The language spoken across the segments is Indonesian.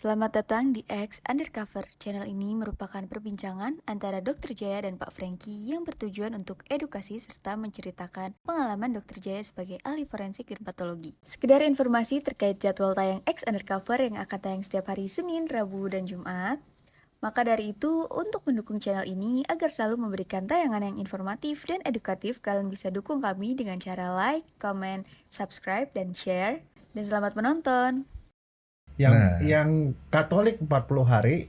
Selamat datang di X Undercover. Channel ini merupakan perbincangan antara Dr. Jaya dan Pak Franky yang bertujuan untuk edukasi serta menceritakan pengalaman Dr. Jaya sebagai ahli forensik dan patologi. Sekedar informasi terkait jadwal tayang X Undercover yang akan tayang setiap hari Senin, Rabu, dan Jumat. Maka dari itu, untuk mendukung channel ini agar selalu memberikan tayangan yang informatif dan edukatif, kalian bisa dukung kami dengan cara like, comment, subscribe, dan share. Dan selamat menonton! Yang Katolik 40 hari,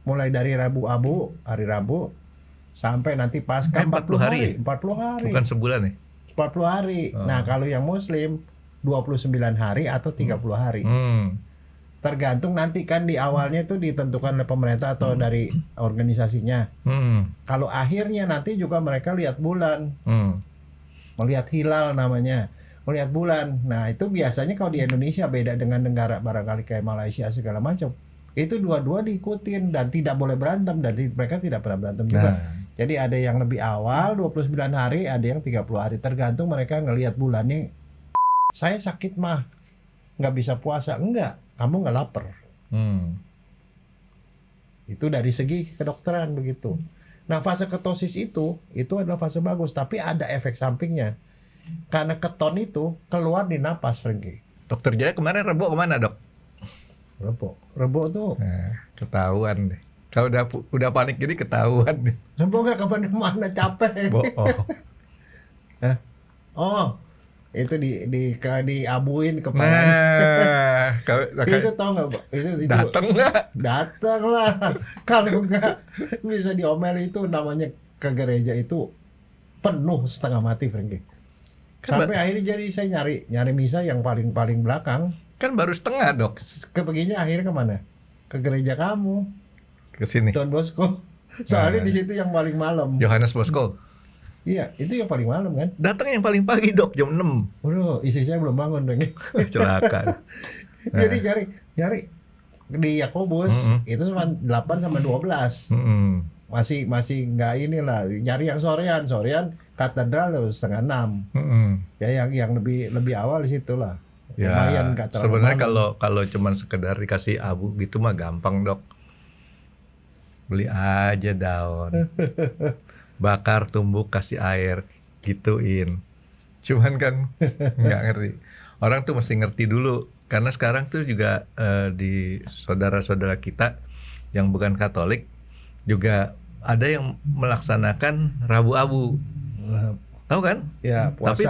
mulai dari hari Rabu sampai nanti Paskah 40 hari. 40 hari. Bukan sebulan nih. 40 hari. Nah, kalau yang Muslim 29 hari atau 30 hari. Tergantung nanti kan di awalnya itu ditentukan oleh pemerintah atau dari organisasinya. Kalau akhirnya nanti juga mereka lihat bulan. Melihat hilal namanya. Melihat bulan. Nah, itu biasanya kalau di Indonesia beda dengan negara barangkali kayak Malaysia segala macam. Itu dua-dua diikutin dan tidak boleh berantem, dan mereka tidak pernah berantem juga. Jadi ada yang lebih awal 29 hari, ada yang 30 hari, tergantung mereka ngelihat bulannya. Saya sakit mah nggak bisa puasa. Enggak, kamu nggak lapar. Itu dari segi kedokteran begitu. Nah, fase ketosis itu adalah fase bagus, tapi ada efek sampingnya. Karena keton itu keluar di napas, Franky. Dokter Jaya kemarin Rebo kemana, Dok? Rebo tuh Ketahuan deh. Kalau udah panik gini ketahuan deh. Rebo nggak kemana-mana, capek. Oh, itu diabuin kepalanya. Itu tau nggak? Itu datang nggak? Datang lah. Kalau nggak bisa diomel. Itu namanya ke gereja itu penuh setengah mati, Franky. Sampai akhirnya jadi saya nyari misa yang paling belakang. Kan baru setengah, Dok. Kebagiannya akhirnya kemana? Ke gereja kamu. Ke sini. Don Bosco. Soalnya di situ yang paling malam. Johannes Bosco. Iya, itu yang paling malam kan. Datang yang paling pagi, Dok, jam 6. Waduh, istri saya belum bangun dong. Celaka. Jadi nyari di Yakobus itu cuma 8 sama 12. Masih nggak inilah, nyari yang sorean katedral 5:30. Ya yang lebih awal di situ lah. Ya, lumayan nggak terlalu sebenarnya malam. kalau cuman sekedar dikasih abu gitu mah gampang, Dok. Beli aja daun. Bakar, tumbuk, kasih air, gituin. Cuman kan nggak ngerti. Orang tuh mesti ngerti dulu, karena sekarang tuh juga di saudara-saudara kita yang bukan Katolik juga ada yang melaksanakan Rabu Abu. Tahu kan? Ya, puasa. Tapi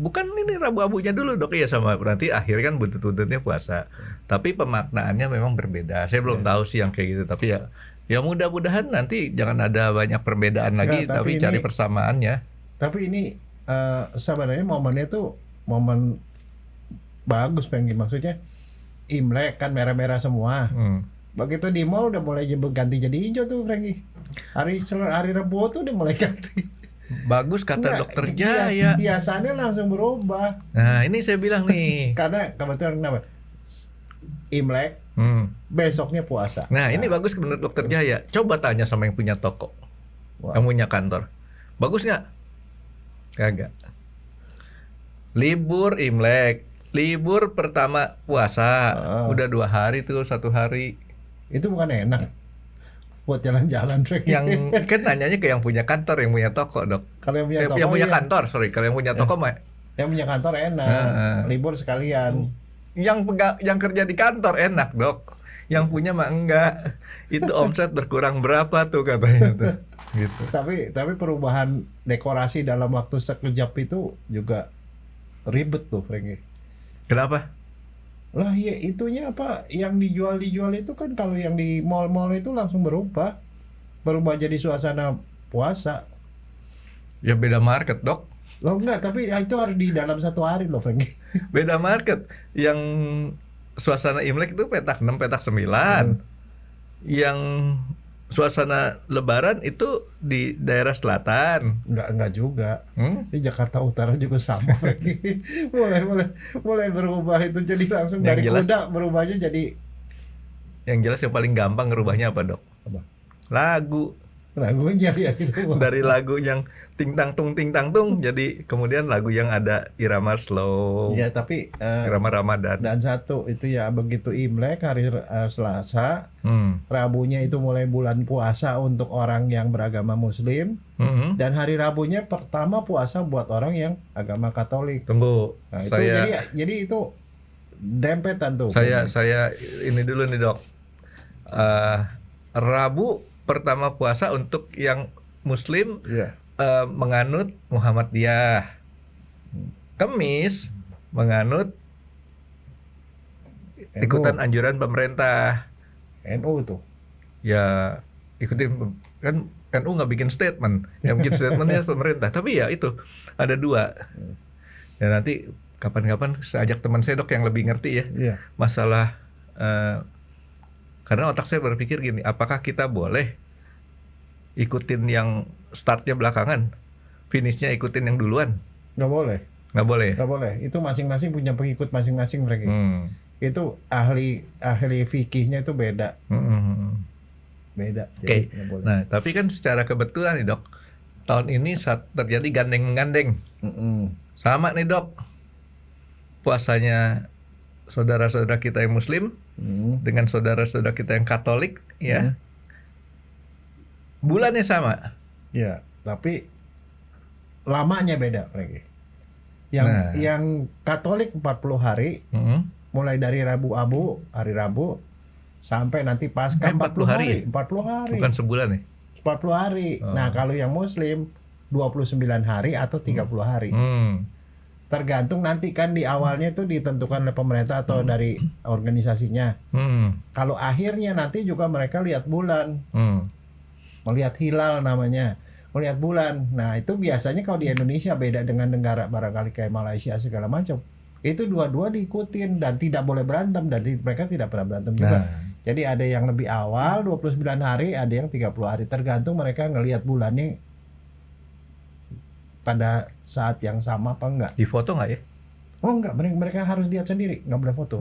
bukan ini Rabu Abunya dulu, Dok, ya, sama berarti akhir kan buntut-buntutnya puasa. Tapi pemaknaannya memang berbeda. Saya belum tahu sih yang kayak gitu, tapi ya mudah-mudahan nanti jangan ada banyak perbedaan lagi, tapi cari persamaannya. Tapi ini sebenarnya momennya tuh momen bagus, pengen maksudnya Imlek kan merah-merah semua. Begitu di mall udah mulai ganti jadi hijau tuh, Franky. Hari Rabu tuh udah mulai ganti. Bagus kata Dokter Jaya. Biasanya langsung berubah. Nah, ini saya bilang nih. Karena kebetulan kenapa? Imlek, besoknya puasa. Nah, ini bagus menurut Dokter Jaya. Coba tanya sama yang punya toko, yang punya kantor. Bagus nggak? Kagak. Libur Imlek, libur pertama puasa, udah 2 hari tuh, 1 hari. Itu bukan enak buat jalan-jalan, yang kan nanyanya ke yang punya kantor, yang punya toko, Dok. Kalau yang punya toko, yang punya kantor, kalau yang punya toko mah yang punya kantor enak, libur sekalian. Yang kerja di kantor enak, Dok. Yang punya mah enggak. Itu omset berkurang berapa tuh katanya tuh. Gitu. Tapi perubahan dekorasi dalam waktu sekejap itu juga ribet tuh, Franky. Kenapa? Lah ya itunya apa yang dijual itu kan, kalau yang di mall-mall itu langsung berubah jadi suasana puasa. Ya beda market, Dok. Loh enggak, tapi itu harus di dalam 1 hari loh, Franky. Beda market. Yang suasana Imlek itu petak 6, petak 9. Yang suasana Lebaran itu di daerah selatan. Enggak juga. Di Jakarta Utara juga sama. mulai berubah itu, jadi langsung yang dari jelas, kuda berubahnya jadi. Yang jelas yang paling gampang ngerubahnya apa, Dok? Apa? Lagu. Lagunya ya itu. Dari lagu yang ting tang tung jadi kemudian lagu yang ada irama slow, Ya tapi irama Ramadan. dan satu itu ya begitu Imlek hari Selasa, Hmm. Rabunya itu mulai bulan puasa untuk orang yang beragama Muslim, Mhm. dan hari Rabunya pertama puasa buat orang yang agama Katolik. Tunggu, Nah, itu jadi itu dempetan tuh. saya ini dulu nih dok. Rabu pertama puasa untuk yang Muslim Iya. menganut Muhammadiyah. Kamis menganut ikutan anjuran pemerintah. NU tuh. Ya ikutin, kan NU nggak bikin statement, yang bikin statementnya pemerintah. Tapi ya itu ada dua. Ya nanti kapan-kapan saya ajak teman saya dok yang lebih ngerti ya Iya. masalah, karena otak saya berpikir gini, apakah kita boleh ikutin yang startnya belakangan, finishnya ikutin yang duluan? Nggak boleh. Nggak boleh. Nggak boleh. Itu masing-masing punya pengikut masing-masing mereka. Itu ahli fikihnya itu beda. Beda. Oke. Nggak boleh. Nah, tapi kan secara kebetulan nih dok, tahun ini saat terjadi gandeng menggandeng, sama nih dok, puasanya saudara-saudara kita yang Muslim dengan saudara-saudara kita yang Katolik, ya, bulannya sama. Ya, tapi lamanya beda mereka. Yang Katolik 40 hari, mulai dari Rabu Abu, hari Rabu, sampai nanti Paskah 40 hari. 40 hari. Bukan sebulan nih. 40 hari. Nah, kalau yang Muslim 29 hari atau 30 hari. Tergantung nanti kan di awalnya itu ditentukan oleh pemerintah atau dari organisasinya. Kalau akhirnya nanti juga mereka lihat bulan. Melihat hilal namanya. Melihat bulan. Nah, itu biasanya kalau di Indonesia beda dengan negara barangkali kayak Malaysia segala macam. Itu dua-dua diikutin dan tidak boleh berantem, dan mereka tidak pernah berantem juga. Jadi ada yang lebih awal 29 hari, ada yang 30 hari, tergantung mereka ngelihat bulannya pada saat yang sama apa enggak. Di foto nggak ya? Oh enggak, mereka harus lihat sendiri, nggak boleh foto.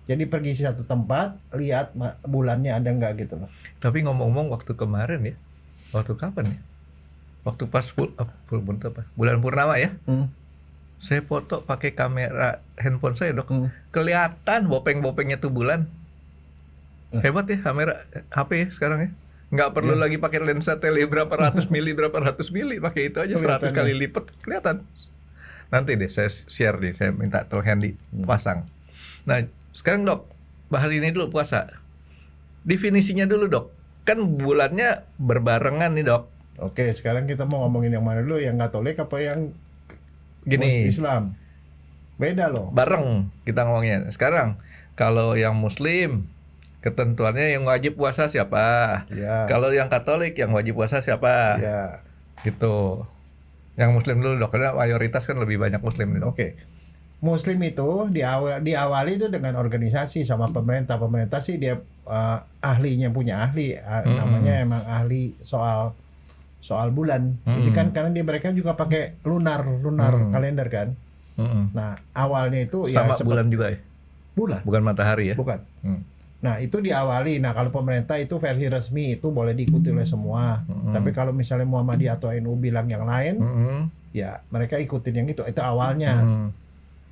Jadi pergi ke satu tempat, lihat bulannya ada enggak gitu loh. Tapi ngomong-ngomong waktu kemarin ya, waktu kapan ya? Waktu pas bulan purnama ya? Saya foto pakai kamera handphone saya dok, kelihatan bopeng-bopengnya tuh bulan. Hebat ya kamera HP ya sekarang ya. Nggak perlu lagi pakai lensa tele berapa ratus mili, pakai itu aja 100 kali lipat kelihatan. Nanti deh saya share nih, saya minta tolong Handy pasang. Nah sekarang dok, bahas ini dulu puasa. Definisinya dulu dok, kan bulannya berbarengan nih dok. Oke, sekarang kita mau ngomongin yang mana dulu, yang Katolik apa yang Gini, Islam? Beda loh. Bareng kita ngomongnya. Sekarang kalau yang Muslim, ketentuannya yang wajib puasa siapa? Ya. Kalau yang Katolik yang wajib puasa siapa? Ya. Gitu. Yang Muslim dulu dok, karena mayoritas kan lebih banyak Muslim nih dok. Oke. Muslim itu diawali itu dengan organisasi sama pemerintah. Pemerintah sih dia ahlinya punya ahli, namanya emang ahli soal bulan. Itu kan karena mereka juga pakai lunar kalender kan. Nah awalnya itu sama ya bulan juga ya. Bulan. Bukan matahari ya. Bukan. Nah itu diawali. Nah kalau pemerintah itu versi resmi itu boleh diikuti oleh semua. Tapi kalau misalnya Muhammadiyah atau NU bilang yang lain, ya mereka ikutin yang itu awalnya.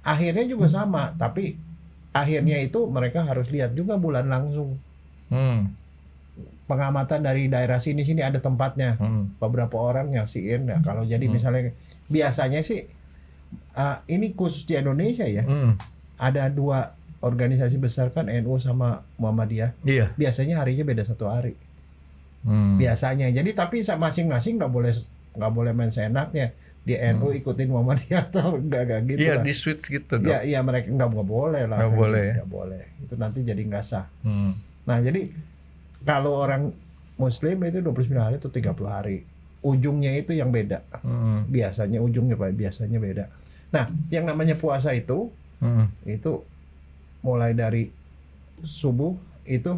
Akhirnya juga sama, tapi akhirnya itu mereka harus lihat juga bulan langsung. Pengamatan dari daerah sini ada tempatnya. Beberapa orang nyaksiin. Nah kalau jadi misalnya biasanya sih ini khusus di Indonesia ya. Ada dua organisasi besar kan, NU sama Muhammadiyah. Iya. Biasanya harinya beda 1 hari. Biasanya. Jadi tapi masing-masing nggak boleh main seenaknya. Di NU ikutin Muhammadiyah atau enggak gitu Iya, lah. di switch gitu dok. Iya mereka nggak boleh lah. Nggak boleh. Itu nanti jadi nggak sah. Nah jadi kalau orang Muslim itu 29 hari itu 30 hari. Ujungnya itu yang beda. Biasanya ujungnya biasanya beda. Nah yang namanya puasa itu mulai dari subuh itu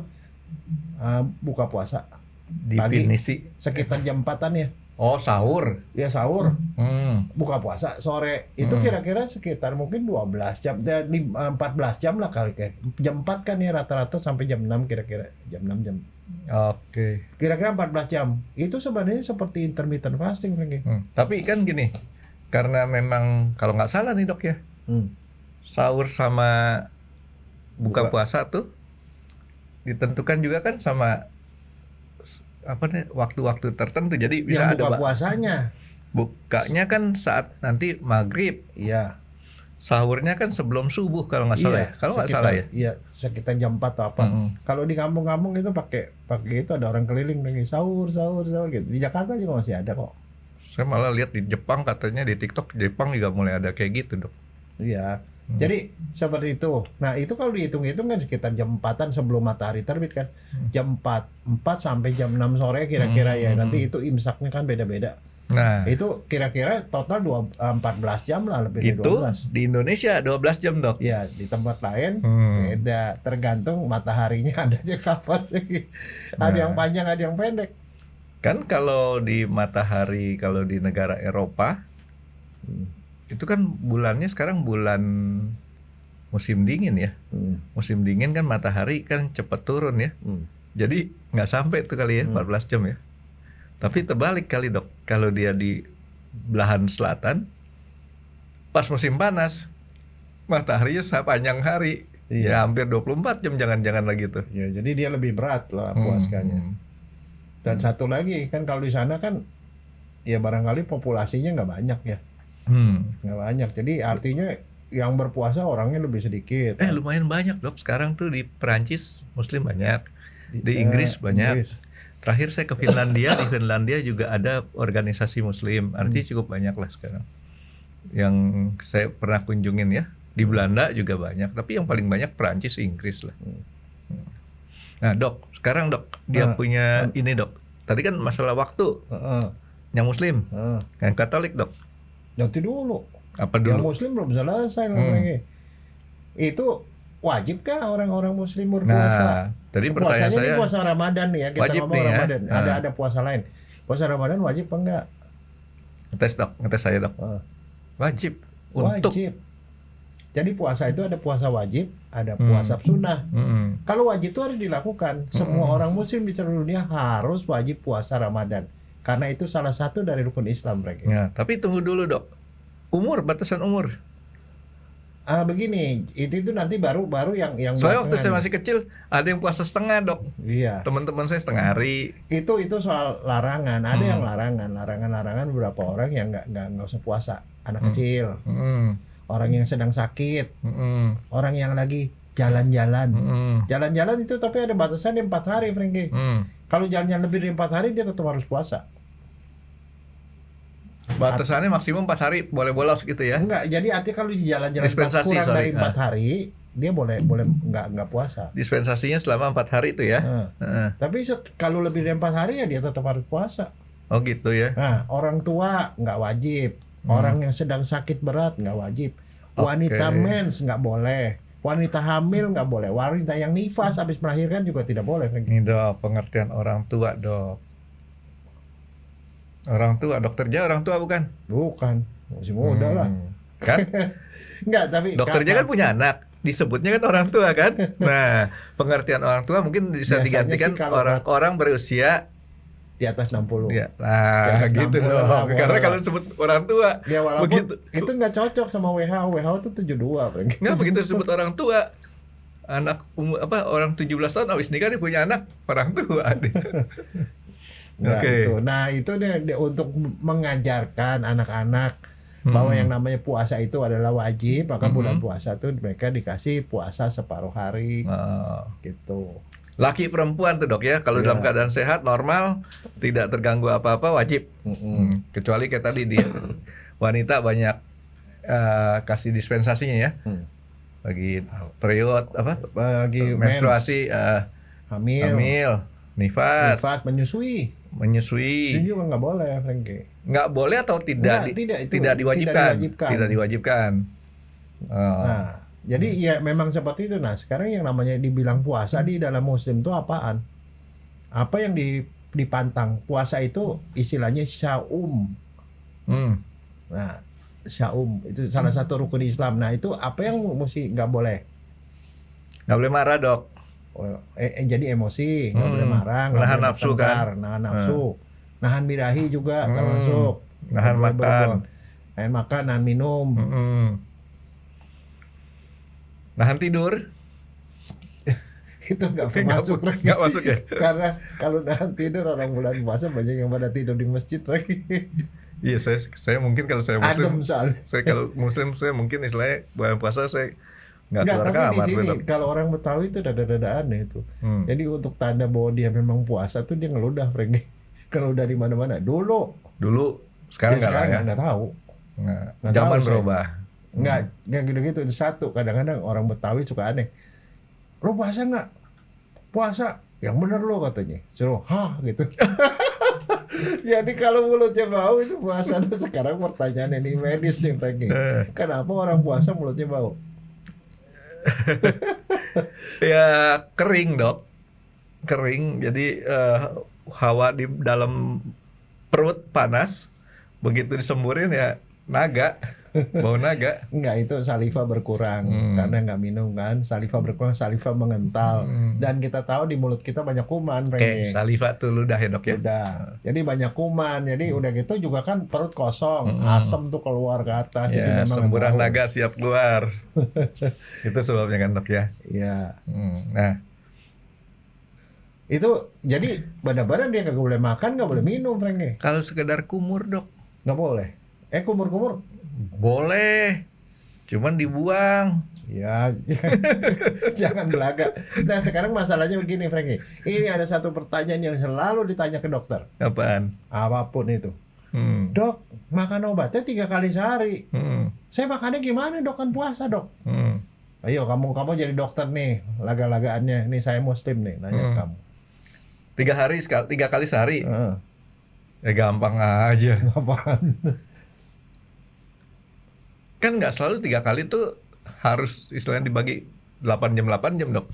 buka puasa. Definisi Pagi, sekitar jam 4-an ya. Oh, sahur. Ya sahur, Hmm. buka puasa sore. Itu kira-kira sekitar mungkin 12 jam, 14 jam lah kali kayak. Jam 4 kan ya rata-rata sampai jam 6 kira-kira. Jam 6 jam. Oke. Kira-kira 14 jam. Itu sebenarnya seperti intermittent fasting Franky. Tapi kan gini, karena memang kalau nggak salah nih dok ya, sahur sama buka puasa tuh ditentukan juga kan sama apa nih waktu-waktu tertentu. Jadi bisa Yang buka ada puasanya. bukanya kan saat nanti maghrib, Iya. sahurnya kan sebelum subuh kalau nggak salah ya. Kalau nggak salah ya. Iya, sekitar jam 4 atau apa. Kalau di kampung-kampung itu pakai itu ada orang keliling lagi sahur gitu. Di Jakarta juga masih ada kok. Saya malah lihat di Jepang katanya di TikTok Jepang juga mulai ada kayak gitu dok. Iya. Jadi seperti itu. Nah, itu kalau dihitung-hitung kan sekitar jam 4-an sebelum matahari terbit kan. Jam 4 sampai jam 6 sore kira-kira ya. Nanti itu imsaknya kan beda-beda. Nah, Itu kira-kira total 14 jam lah, lebih dari itu 12. di Indonesia 12 jam dok. Ya, di tempat lain beda, tergantung mataharinya adanya kapan. Ada yang panjang, ada yang pendek. Kan kalau di matahari, kalau di negara Eropa, itu kan bulannya sekarang bulan musim dingin ya. Musim dingin kan matahari kan cepat turun ya. Jadi nggak sampai tuh kali ya 14 jam ya. Tapi terbalik kali dok, kalau dia di belahan selatan, pas musim panas, mataharinya sepanjang hari. Ya hampir 24 jam, jangan-jangan lagi tuh. Ya, jadi dia lebih berat lah puasanya. Dan satu lagi kan kalau di sana kan ya barangkali populasinya nggak banyak ya. Nggak banyak. Jadi artinya yang berpuasa orangnya lebih sedikit. Lumayan banyak dok. Sekarang tuh di Perancis Muslim banyak, di Inggris banyak. Terakhir saya ke Finlandia, di Finlandia juga ada organisasi Muslim. Artinya cukup banyak lah sekarang. Yang saya pernah kunjungin ya. Di Belanda juga banyak. Tapi yang paling banyak Perancis, Inggris lah. Nah dok, sekarang dok dia punya ini dok. Tadi kan masalah waktu. Yang Muslim, yang Katolik dok. Nanti dulu. Apa Yang dulu? Muslim belum selesai lagi. Itu wajibkah orang-orang Muslim berpuasa? Nah, tadi pertanyaan Puasanya saya. ini puasa Ramadan nih ya, kita Wajib ngomong nih ya. Ramadan. Ada puasa lain. Puasa Ramadan wajib apa enggak? Ngetes dok, ngetes saya dok. Wajib. Untuk. Wajib. Jadi puasa itu ada puasa wajib, ada puasa sunnah. Kalau wajib itu harus dilakukan. Semua orang Muslim di seluruh dunia harus wajib puasa Ramadan. Karena itu salah satu dari rukun Islam, Franky. Nah, tapi tunggu dulu dok. Umur, batasan umur. Begini, itu nanti baru yang Soalnya waktu saya belakangan. masih kecil ada yang puasa setengah dok. Iya. Teman-teman saya setengah hari. Itu soal larangan. Ada yang larangan beberapa orang yang nggak usah puasa. Anak kecil, orang yang sedang sakit, orang yang lagi jalan-jalan. Jalan-jalan itu tapi ada batasannya 4 hari, Franky. Kalau jalan-jalan lebih dari 4 hari dia tetap harus puasa. Batasannya maksimum 4 hari boleh bolos gitu ya. Enggak, jadi artinya kalau di jalan-jalan Dispensasi, kurang sorry. dari 4 hari, dia boleh nggak puasa. Dispensasinya selama 4 hari itu ya. Tapi kalau lebih dari 4 hari ya dia tetap harus puasa. Oh gitu ya. Nah, orang tua nggak wajib, orang yang sedang sakit berat nggak wajib, wanita mens nggak boleh, wanita hamil nggak boleh, wanita yang nifas habis melahirkan juga tidak boleh. Ini dok, pengertian orang tua dok. Orang tua, dokter Jaya orang tua bukan? Bukan, masih muda lah. Kan? Enggak, tapi Dokter Jaya kan punya anak, disebutnya kan orang tua kan? Nah, pengertian orang tua mungkin bisa Biasanya digantikan sih kalau orang berusia di atas 60. ya. Nah, Ya, gitu 60 dong. lah, Karena boleh kalau lah. disebut orang tua, Ya walaupun begitu itu nggak cocok sama WHO. WHO itu 72, Frank. nggak begitu disebut orang tua. Anak orang 17 tahun habis nikah dia punya anak orang tua. Nah, Oke. itu dia untuk mengajarkan anak-anak bahwa yang namanya puasa itu adalah wajib, maka bulan puasa tuh mereka dikasih puasa separuh hari gitu. Laki perempuan tuh dok ya, kalau dalam keadaan sehat normal tidak terganggu apa-apa wajib. Kecuali kayak tadi dia wanita banyak kasih dispensasinya ya, bagi period Bagi menstruasi, hamil, nifas, menyusui. Itu juga nggak boleh, Franky. Nggak boleh atau tidak? Tidak diwajibkan. Tidak diwajibkan. Nah, jadi ya memang seperti itu. Nah, sekarang yang namanya dibilang puasa di dalam Muslim itu apaan? Apa yang dipantang. Puasa itu istilahnya syaum. Nah, syaum itu salah satu rukun Islam. Nah, itu apa yang mesti nggak boleh? Nggak boleh marah, Dok. Jadi emosi, nggak boleh marah, nggak Nahan boleh nafsu bertengkar, kan? nahan nafsu, nahan birahi juga termasuk. Nahan Nggak boleh makan. berbuat. Nahan makan, nahan minum. Nahan tidur. Itu nggak masuk lagi. Nggak masuk ya? Karena kalau nahan tidur orang bulan puasa banyak yang pada tidur di masjid lagi. Iya, saya mungkin kalau saya Adem muslim, soalnya. saya kalau muslim saya mungkin istilahnya bulan puasa saya nggak Nggak, keluar tapi di kamar. sini Dok. kalau orang Betawi itu dada-dada aneh itu. Jadi untuk tanda bahwa dia memang puasa tuh dia ngeludah, Frank. Kalau dari mana-mana dulu. Sekarang nggak Sekarang lah ya. nggak tahu. Nggak Zaman tahu saya. berubah. Nggak gitu-gitu itu satu. Kadang-kadang orang Betawi suka aneh. Lo puasa nggak? Puasa. Yang bener lo katanya. Suruh hah gitu. Jadi kalau mulutnya bau itu puasa. Nah, sekarang pertanyaan ini medis nih, Frank. Kenapa orang puasa mulutnya bau? Ya kering, Dok. Kering. Jadi hawa di dalam perut panas. Begitu disemburin ya naga, bau naga. Enggak, itu saliva berkurang karena nggak minum kan. Saliva berkurang, saliva mengental. Dan kita tahu di mulut kita banyak kuman, Frank. Saliva tuh ludah ya, Dok ya. Udah. Jadi banyak kuman. Jadi udah gitu juga kan perut kosong, asam tuh keluar ke atas. Jadi Ya, memang semburan bau. naga siap keluar. Itu sebabnya kan, Dok ya. Iya. Nah, Itu jadi benar-benar dia nggak boleh makan, nggak boleh minum, Frank. kalau sekedar kumur, Dok, Nggak boleh. Kumur-kumur. boleh. Cuman dibuang. Ya, jangan belaga. Nah sekarang masalahnya begini, Franky. Ini ada satu pertanyaan yang selalu ditanya ke dokter. Apaan? Apapun itu. Dok, makan obatnya 3 kali sehari. Saya makannya gimana, dok? Kan puasa, dok. Ayo kamu jadi dokter nih, laga-lagaannya. Nih saya muslim nih, nanya kamu. 3 kali sehari. Ya gampang aja. Apaan? Kan nggak selalu 3 kali tuh harus istilahnya dibagi 8 jam, Dok.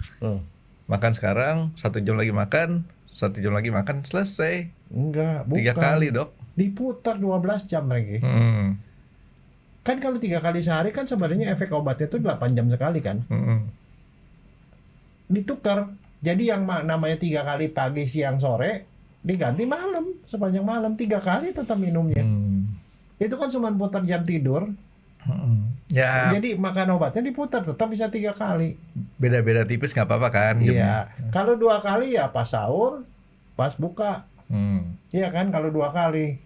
Makan sekarang, 1 jam lagi makan, 1 jam lagi makan, selesai. Enggak, bukan. 3 kali, Dok. Diputar 12 jam lagi. Kan kalau 3 kali sehari kan sebenarnya efek obatnya itu 8 jam sekali kan. Ditukar. Jadi yang namanya 3 kali pagi, siang, sore diganti malam, sepanjang malam 3 kali tetap minumnya. Itu kan cuma putar jam tidur. Ya. Jadi makan obatnya diputar tetap bisa 3 kali. Beda-beda tipis nggak apa-apa kan? Iya. Kalau 2 kali ya pas sahur, pas buka. Iya kan kalau 2 kali.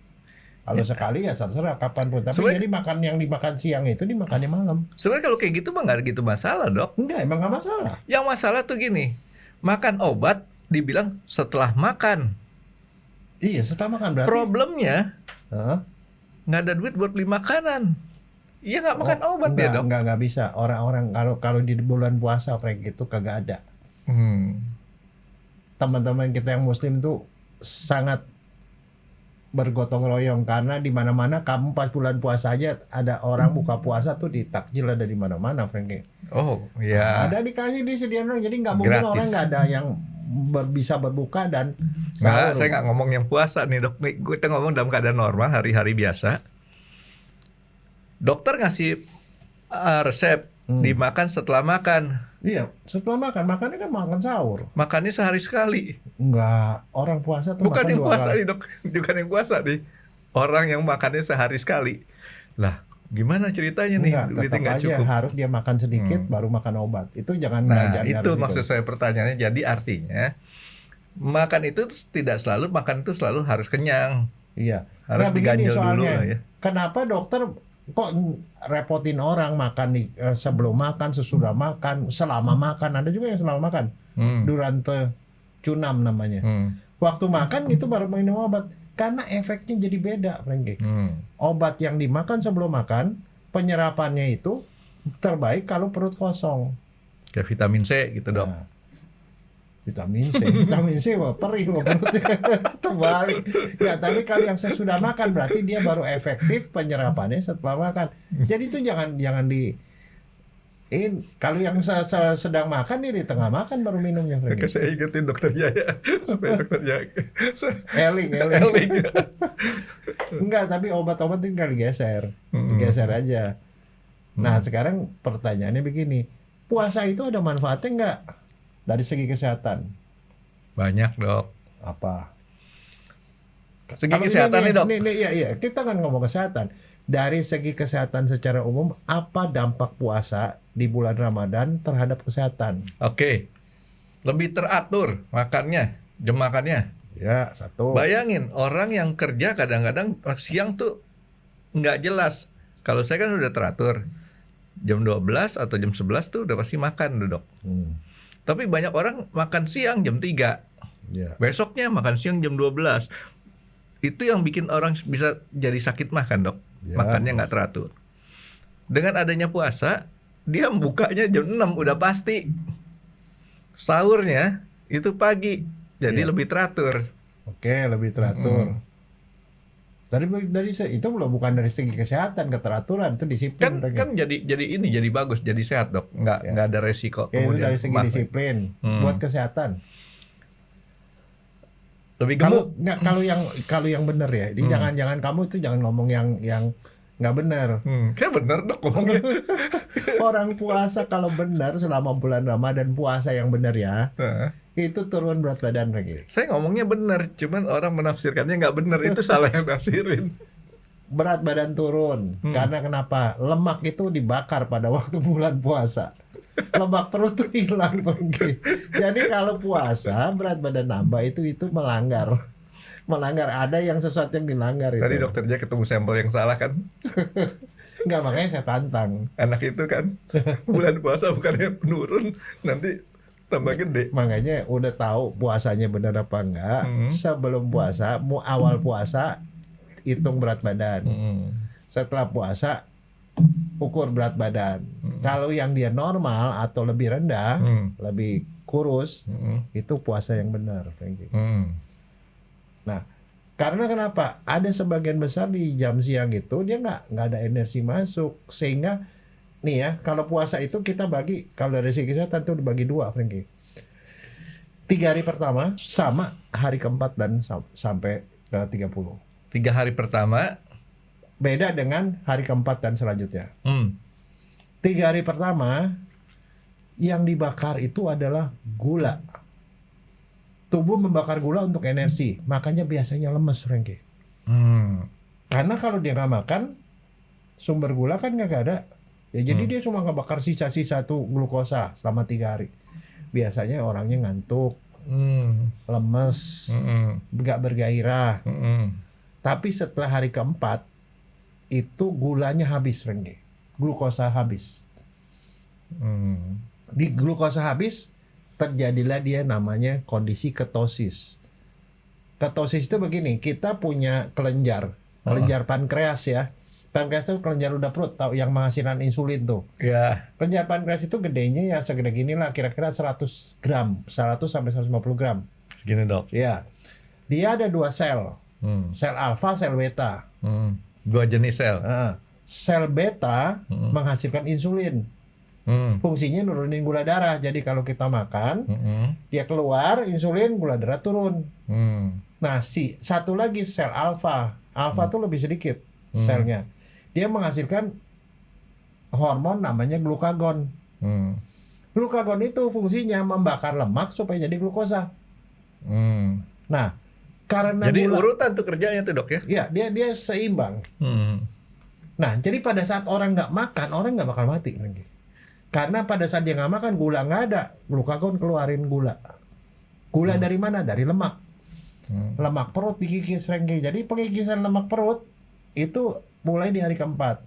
Kalau sekali ya terserah kapanpun. Tapi Sebenarnya, jadi makan yang dimakan siang itu dimakannya malam. Sebenarnya kalau kayak gitu mah nggak gitu masalah, Dok. Enggak, emang nggak masalah. Yang masalah tuh gini, makan obat dibilang setelah makan. Iya, setelah makan berarti. Problemnya nggak ada duit buat beli makanan. Iya nggak makan obat enggak, dia, Dok. Enggak bisa. Orang-orang kalau di bulan puasa Frank itu kagak ada. Teman-teman kita yang muslim tuh sangat bergotong royong karena di mana-mana kamu pas bulan puasa aja ada orang buka puasa tuh ditakjil ada di mana-mana, Frank. Oh, ya. Ada dikasih disediain orang, jadi nggak mungkin Gratis. orang nggak ada yang bisa berbuka dan Nggak, sahur. saya nggak ngomong yang puasa nih, Dok. Kita ngomong dalam keadaan normal, hari-hari biasa. Dokter ngasih resep dimakan setelah makan. Iya, setelah makannya kan makan sahur. Makannya sehari sekali. Enggak, orang puasa tuh Bukan makan yang 2 puasa kali. nih, Dok. Bukan yang puasa nih. Orang yang makannya sehari sekali. Lah, gimana ceritanya nih? Enggak, Duitnya tetap nggak aja cukup. harus dia makan sedikit baru makan obat. Itu jangan Nah, jangan itu harus maksud saya pertanyaannya. Jadi artinya makan itu tidak selalu, makan itu selalu harus kenyang. Iya. Harus begini diganjel dulu soalnya. lah ya. Kenapa dokter kok repotin orang makan sebelum makan, sesudah makan, selama makan? Ada juga yang selama makan. Durante cunam namanya. Waktu makan itu baru minum obat. Karena efeknya jadi beda, Franky. Obat yang dimakan sebelum makan, penyerapannya itu terbaik kalau perut kosong. Kayak vitamin C gitu, Dok. Nah, vitamin C wah perih loh perutnya. Terbalik. Ya, tapi kalau yang sesudah makan berarti dia baru efektif penyerapannya setelah makan. Jadi itu jangan Kalau yang sedang makan nih di tengah makan baru minumnya, Maka Franky. saya ingetin dokter Jaya supaya dokter Jaya Eling. Eling. Enggak, tapi obat-obat tinggal digeser. Hmm. Digeser aja. Nah, sekarang pertanyaannya begini. Puasa itu ada manfaatnya enggak dari segi kesehatan? Banyak, Dok. Apa? Segi Kalau kesehatan nih, Dok. Iya, kita kan ngomong kesehatan. Dari segi kesehatan secara umum, apa dampak puasa di bulan Ramadan terhadap kesehatan? Oke. Lebih teratur makannya, jam makannya. Ya, satu. Bayangin orang yang kerja kadang-kadang siang tuh nggak jelas. Kalau saya kan udah teratur. Jam 12 atau jam 11 tuh udah pasti makan tuh, Dok. Tapi banyak orang makan siang jam 3. Ya. Besoknya makan siang jam 12. Itu yang bikin orang bisa jadi sakit mah kan, Dok. Ya. Makannya nggak teratur. Dengan adanya puasa, dia bukanya jam 6 udah pasti. Sahurnya itu pagi. Jadi Ya. lebih teratur. Oke, lebih teratur. Dari itu bukan dari segi kesehatan, keteraturan, itu disiplin. Kan jadi bagus, jadi sehat, Dok. Nggak ada resiko. Oke, itu kemudian dari segi makan. disiplin. Buat kesehatan. Lebih gemuk. Kalau yang benar ya, ini jangan kamu itu jangan ngomong yang nggak benar. Kayak bener, Dok, ngomongnya. Orang puasa kalau benar selama bulan Ramadan, puasa yang benar ya, itu turun berat badan lagi. Saya ngomongnya bener, cuman orang menafsirkannya nggak bener. Itu salah yang nafsirin. Berat badan turun. Karena kenapa? Lemak itu dibakar pada waktu bulan puasa. Lemak perut tuh hilang, Bangki. Jadi kalau puasa berat badan nambah itu melanggar. Ada yang sesuatu yang dilanggar itu. Tadi dokternya ketemu sampel yang salah kan? Enggak, makanya saya tantang. Anak itu kan bulan puasa bukannya menurun, nanti tambah gede. Makanya udah tahu puasanya benar apa enggak, sebelum puasa, awal puasa hitung berat badan. Setelah puasa ukur berat badan. Kalau yang dia normal atau lebih rendah, lebih kurus, itu puasa yang benar, Franky. Nah, karena kenapa? Ada sebagian besar di jam siang itu dia nggak ada energi masuk, sehingga nih ya, kalau puasa itu kita bagi, kalau dari segi kesehatan tuh dibagi dua, Franky. 3 hari pertama sama hari keempat dan sampai ke 30. 3 hari pertama Beda dengan hari keempat dan selanjutnya. 3 hari pertama yang dibakar itu adalah gula. Tubuh membakar gula untuk energi, makanya biasanya lemes, Franky. Karena kalau dia nggak makan, sumber gula kan nggak ada. Ya jadi dia cuma ngebakar sisa-sisa tuh glukosa selama 3 hari. Biasanya orangnya ngantuk, lemes, nggak bergairah. Tapi setelah hari keempat itu gulanya habis, Franky. Glukosa habis. Di glukosa habis, terjadilah dia namanya kondisi ketosis. Ketosis itu begini, kita punya kelenjar pankreas ya. Pankreas itu kelenjar udah perut, tahu yang menghasilkan insulin tuh. ya. Kelenjar pankreas itu gedenya ya segede gini lah, kira-kira 100 gram, 100 sampai 150 gram. Gini, Dok. Ya. Dia ada 2 sel. Sel alfa, sel beta. 2 jenis sel. Sel beta menghasilkan insulin. Fungsinya nurunin gula darah. Jadi kalau kita makan, dia keluar insulin, gula darah turun. Nah, satu lagi sel alfa. Alfa tuh lebih sedikit selnya. Dia menghasilkan hormon namanya glukagon. Glukagon itu fungsinya membakar lemak supaya jadi glukosa. Nah, karena jadi gula, urutan tuh kerjanya tuh, Dok ya? ya dia seimbang. Nah, jadi pada saat orang nggak makan, orang nggak bakal mati lagi. Karena pada saat dia nggak makan, gula nggak ada, glukagon keluarin gula. Gula dari mana? Dari lemak. Lemak perut dikikis, Franky. Jadi pengikisan lemak perut itu mulai di hari keempat.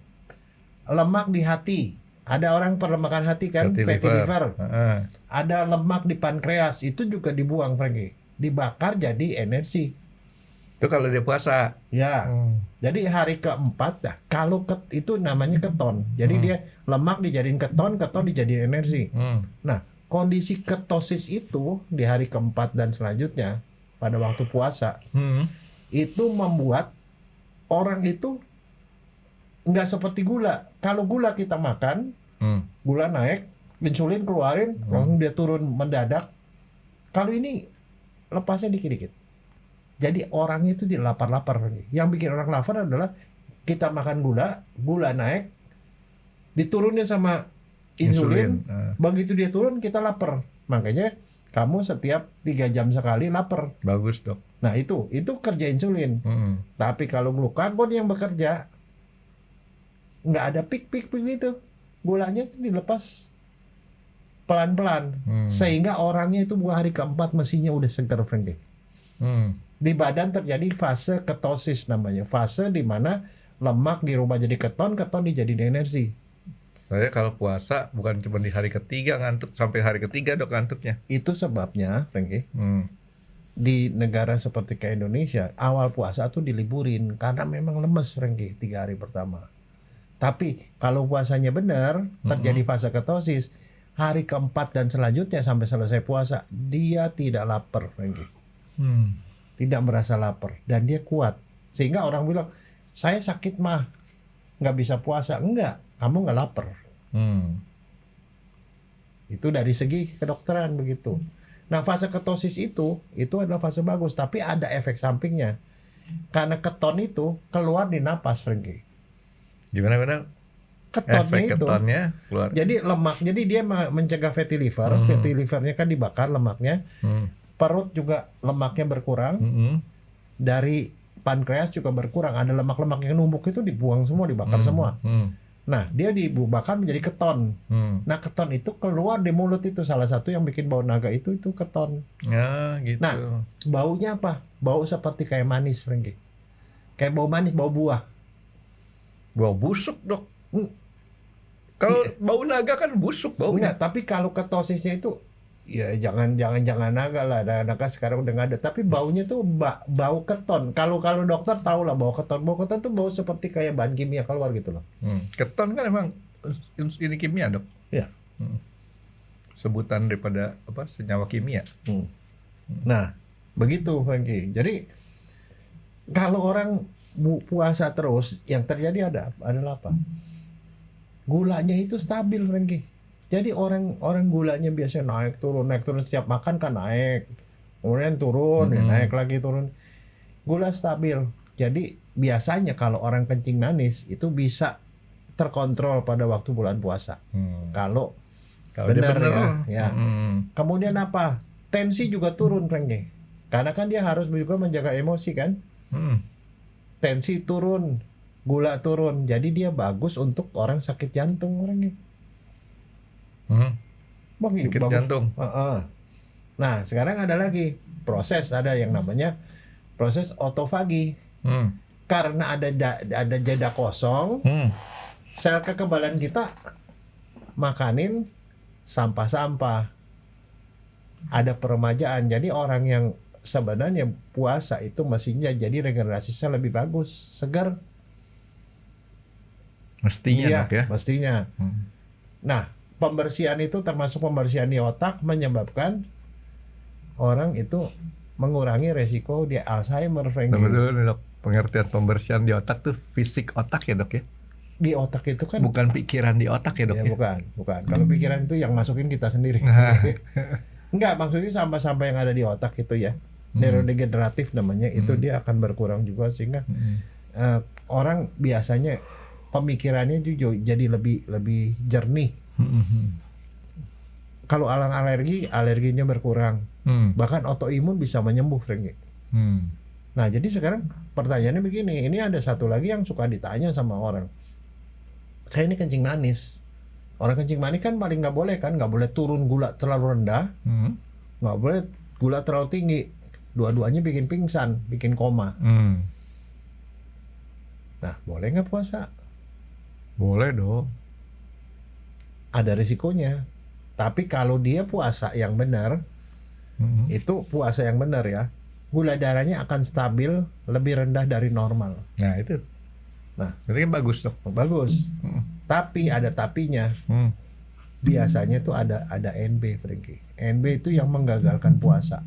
Lemak di hati. Ada orang perlemakan hati kan, fatty liver. Ada lemak di pankreas, itu juga dibuang, Franky. Dibakar jadi energi. Itu kalau dia puasa. Ya. Jadi hari keempat dah. Kalau itu namanya keton. Jadi dia lemak dijadiin keton dijadiin energi. Nah, kondisi ketosis itu di hari keempat dan selanjutnya pada waktu puasa itu membuat orang itu nggak seperti gula. Kalau gula kita makan Gula naik, insulin keluarin, langsung dia turun mendadak. Kalau ini lepasnya dikit-dikit. Jadi orangnya itu tidak lapar-lapar. Yang bikin orang lapar adalah kita makan gula naik, diturunin sama insulin. Begitu dia turun kita lapar. Makanya kamu setiap 3 jam sekali lapar. Bagus dok. Nah itu kerja insulin. Tapi kalau glukagon yang bekerja nggak ada pik begitu, gulanya itu dilepas pelan-pelan, sehingga orangnya itu hari keempat mestinya udah segar, Frankie. Di badan terjadi fase ketosis namanya, fase di mana lemak dirubah jadi keton dijadiin energi. Saya kalau puasa bukan cuma di hari ketiga ngantuk, sampai hari ketiga dok ngantuknya. Itu sebabnya, Frankie, di negara seperti kayak Indonesia, awal puasa tuh diliburin karena memang lemes, Frankie, 3 hari pertama. Tapi kalau puasanya benar, terjadi fase ketosis, hari keempat dan selanjutnya sampai selesai puasa, dia tidak lapar, Frankie. Tidak merasa lapar dan dia kuat. Sehingga orang bilang, saya sakit mah, nggak bisa puasa. Enggak, kamu nggak lapar. Itu dari segi kedokteran begitu. Nah fase ketosis itu adalah fase bagus, tapi ada efek sampingnya. Karena keton itu keluar di napas, Frankie. Gimana? Ketonnya keluar. Jadi lemak, jadi dia mencegah fatty liver. Fatty livernya kan dibakar lemaknya. Perut juga lemaknya berkurang. Dari pankreas juga berkurang. Ada lemak-lemak yang numpuk itu dibuang semua, dibakar semua. Nah dia dibakar menjadi keton. Nah keton itu keluar di mulut, itu salah satu yang bikin bau naga itu keton. Ya gitu. Nah baunya apa? Bau seperti kayak manis, Frankie. Kayak bau manis, bau buah. Bau busuk dok. Kalau bau naga kan busuk baunya. Enggak, tapi kalau ketosisnya itu ya jangan naga lah. Naga sekarang udah nggak ada. Tapi baunya tuh bau keton. Kalau dokter tahu lah bau keton. Bau keton tuh bau seperti kayak bahan kimia keluar gitu loh. Keton kan emang ini kimia dok. Iya. Sebutan daripada senyawa kimia. Nah begitu, Frankie. Jadi kalau orang puasa terus, yang terjadi adalah apa? Gulanya itu stabil, Frankie. Jadi orang gulanya biasanya naik turun setiap makan kan naik, kemudian turun, naik lagi turun. Gula stabil. Jadi biasanya kalau orang kencing manis itu bisa terkontrol pada waktu bulan puasa. Kalau benar ya. Kemudian apa? Tensi juga turun, Frankie. Karena kan dia harus juga menjaga emosi kan. Tensi turun, gula turun, jadi dia bagus untuk orang sakit jantung orangnya. Sakit jantung. Nah sekarang ada lagi proses, ada yang namanya proses otofagi. Karena ada jeda kosong, sel kekebalan kita makanin sampah-sampah. Ada peremajaan, jadi orang yang sebenarnya puasa itu mestinya jadi regenerasinya lebih bagus, segar. Mestinya ya, dok ya. Mestinya. Nah, pembersihan itu termasuk pembersihan di otak menyebabkan orang itu mengurangi resiko dia Alzheimer, Frankie. Betul dok. Pengertian pembersihan di otak tuh fisik otak ya dok ya. Di otak itu kan bukan pikiran di otak ya dok ya. Bukan. Kalau pikiran itu yang masukin kita sendiri. Enggak, maksudnya sampah-sampah yang ada di otak itu ya. Neurodegeneratif namanya, itu dia akan berkurang juga sehingga orang biasanya pemikirannya juga jadi lebih jernih. Kalau alerginya berkurang, bahkan autoimun bisa menyembuh, Frankie. Nah jadi sekarang pertanyaannya begini, ini ada satu lagi yang suka ditanya sama orang. Saya ini kencing manis. Orang kencing manis kan paling nggak boleh turun gula terlalu rendah, nggak boleh gula terlalu tinggi. Dua-duanya bikin pingsan, bikin koma. Nah, boleh nggak puasa? Boleh dong. Ada risikonya. Tapi kalau dia puasa yang benar, itu puasa yang benar ya, gula darahnya akan stabil lebih rendah dari normal. Nah itu. Nah, berarti kan bagus dong. Bagus. Tapi ada tapinya. Biasanya tuh ada NB, Frankie. NB itu yang menggagalkan puasa.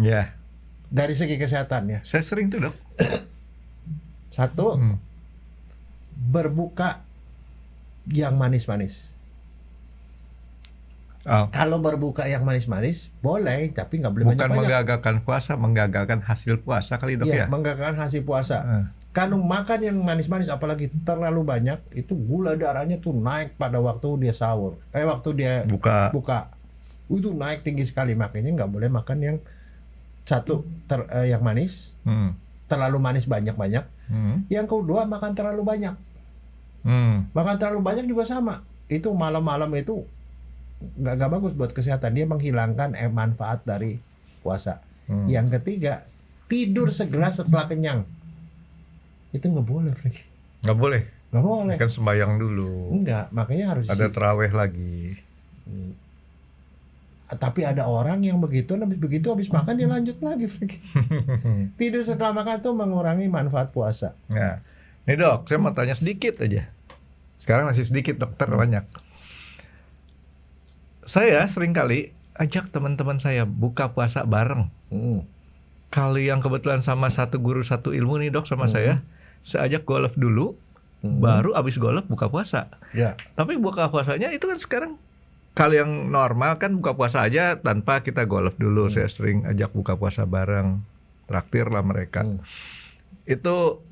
Ya. Dari segi kesehatan ya. Saya sering tuh dok. Satu, berbuka yang manis-manis. Oh, Kalau berbuka yang manis-manis boleh, tapi nggak boleh bukan banyak-banyak. menggagalkan puasa, menggagalkan hasil puasa kali dok Iya, ya. menggagalkan hasil puasa. Eh, Kalau makan yang manis-manis apalagi terlalu banyak, itu gula darahnya tuh naik pada waktu dia sahur. Waktu dia buka. buka. Itu naik tinggi sekali, makanya nggak boleh makan yang yang manis, Hmm. terlalu manis banyak-banyak. Hmm. Yang kedua makan terlalu banyak. Hmm. Makan terlalu banyak juga sama. Itu malam-malam itu nggak bagus buat kesehatan. Dia menghilangkan manfaat dari puasa. Hmm. Yang ketiga, tidur segera setelah kenyang. Itu nggak boleh, Frank. Nggak boleh. Nggak boleh. Kan sembahyang dulu. Enggak, makanya harus Ada terawih lagi. Tapi ada orang yang habis makan dia lanjut lagi, Frank. Tidur setelah makan tuh mengurangi manfaat puasa. Nah, nih dok, saya mau tanya sedikit aja. Sekarang masih sedikit, dokter banyak. Saya sering kali ajak teman-teman saya buka puasa bareng. Kalau yang kebetulan sama satu guru satu ilmu nih dok sama saya ajak golf dulu, baru abis golf buka puasa. Ya. Tapi buka puasanya itu kan sekarang kalau yang normal kan buka puasa aja tanpa kita golf dulu. Saya sering ajak buka puasa bareng, traktir lah mereka. Itu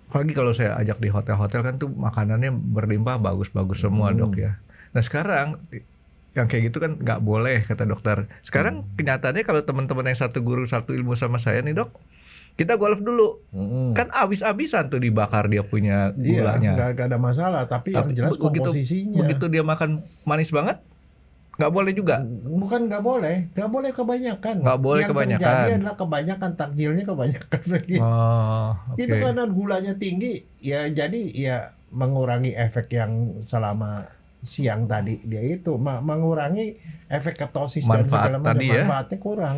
apalagi kalau saya ajak di hotel-hotel kan tuh makanannya berlimpah bagus-bagus semua dok ya. Nah sekarang yang kayak gitu kan nggak boleh kata dokter. Sekarang kenyataannya kalau teman-teman yang satu guru satu ilmu sama saya nih dok, kita golf dulu. Kan abis-abisan tuh dibakar dia punya gulanya. Iya, nggak ada masalah. Tapi yang jelas komposisinya. Begitu dia makan manis banget, nggak boleh juga. Bukan nggak boleh kebanyakan. Nggak boleh yang kebanyakan. terjadi adalah kebanyakan, takjilnya kebanyakan. Oh, oke. Itu karena gulanya tinggi, ya jadi ya mengurangi efek yang selama siang tadi dia itu mengurangi efek ketosis dan Manfaat segala macam, tadi ya? manfaatnya kurang.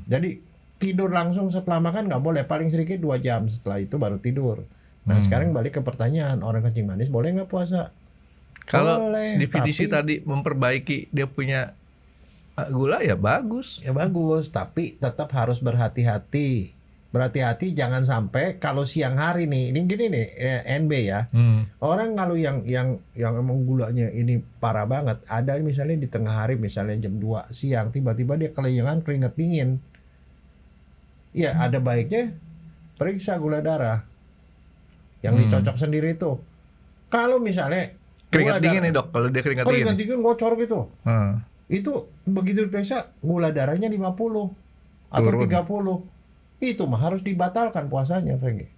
Jadi tidur langsung setelah makan nggak boleh, paling sedikit 2 jam setelah itu baru tidur. Nah sekarang balik ke pertanyaan, orang kencing manis boleh nggak puasa? Kalau Boleh, definisi tapi- tadi memperbaiki dia punya gula ya bagus. Ya bagus, tapi tetap harus berhati-hati. Berhati-hati jangan sampai kalau siang hari nih, ini gini nih NB ya. Orang kalau yang emang gulanya ini parah banget, ada misalnya di tengah hari misalnya jam 2 siang tiba-tiba dia kelayangan keringet dingin. Ya ada baiknya periksa gula darah. Yang dicocok sendiri itu. Kalau misalnya Keringat gula dingin darah- nih dok, kalau dia keringat keringat dingin. dingin ngocor gitu. Hmm. Itu begitu diperiksa gula darahnya 50 atau Turun. 30. Itu mah harus dibatalkan puasanya, Franky.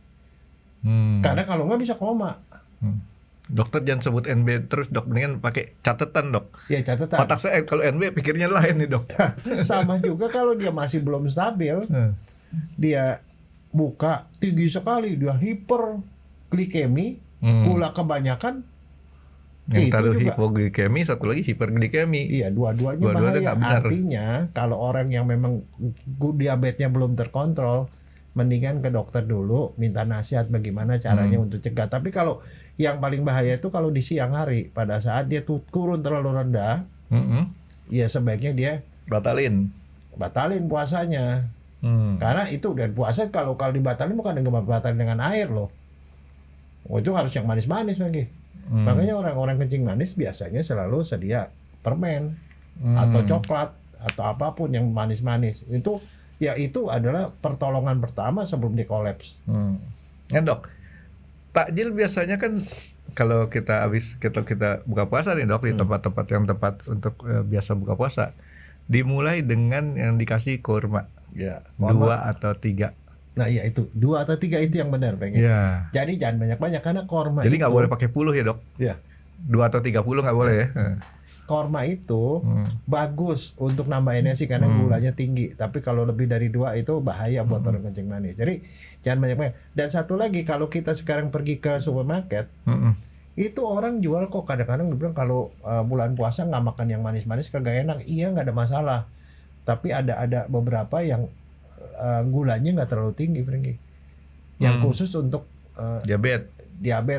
Karena kalau nggak bisa koma. Dokter jangan sebut NB terus dok, mendingan pakai catatan dok. Ya catatan. Otak saya kalau NB pikirnya lain nih dok. Sama juga kalau dia masih belum stabil, dia buka tinggi sekali, dia hiperglikemi, gula kebanyakan. Yang itu tadi juga. hipoglikemi, satu lagi hiperglikemi. Iya, dua-duanya Dua-duanya bahaya. nggak benar. Artinya kalau orang yang memang diabetesnya belum terkontrol, mendingan ke dokter dulu, minta nasihat bagaimana caranya untuk cegah. Tapi kalau yang paling bahaya itu kalau di siang hari, pada saat dia turun terlalu rendah, ya sebaiknya dia Batalin. batalin puasanya. Karena itu, dan puasa kalau dibatalin bukan dengan batalin dengan air loh. Oh, itu harus yang manis-manis lagi. Makanya orang-orang kencing manis biasanya selalu sedia permen atau coklat atau apapun yang manis-manis. Itu ya itu adalah pertolongan pertama sebelum dia kolaps. Ya dok, takjil biasanya kan kalau kita kita buka puasa nih dok, di tempat-tempat yang tepat untuk biasa buka puasa, dimulai dengan yang dikasih kurma. Ya, 2 atau 3. Nah iya itu 2 atau 3 itu yang benar pengen. Ya. Jadi jangan banyak-banyak karena korma Jadi itu. nggak boleh pakai puluh ya dok? Ya. 2 atau 30 nggak boleh ya? Korma itu bagus untuk nambah energi karena gulanya tinggi. Tapi kalau lebih dari 2 itu bahaya buat orang kencing manis. Jadi jangan banyak-banyak. Dan satu lagi, kalau kita sekarang pergi ke supermarket, itu orang jual kok kadang-kadang bilang kalau bulan puasa nggak makan yang manis-manis kagak enak. Iya, nggak ada masalah. Tapi ada beberapa yang gulanya nggak terlalu tinggi, Franky. Yang khusus untuk diabetes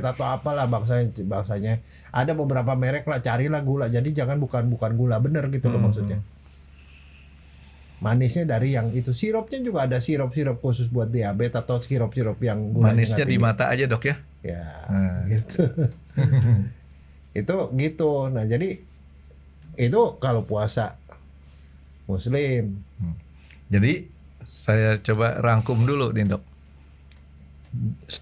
atau apalah bangsanya. Ada beberapa merek lah, carilah gula. Jadi jangan bukan gula bener gitu loh maksudnya. Manisnya dari yang itu. Sirupnya juga ada sirup-sirup khusus buat diabetes atau sirup-sirup yang gulanya Manisnya nggak di tinggi. mata aja dok ya? Ya, gitu. Itu gitu. Nah, jadi Itu kalau puasa Muslim. Jadi saya coba rangkum dulu nih dok.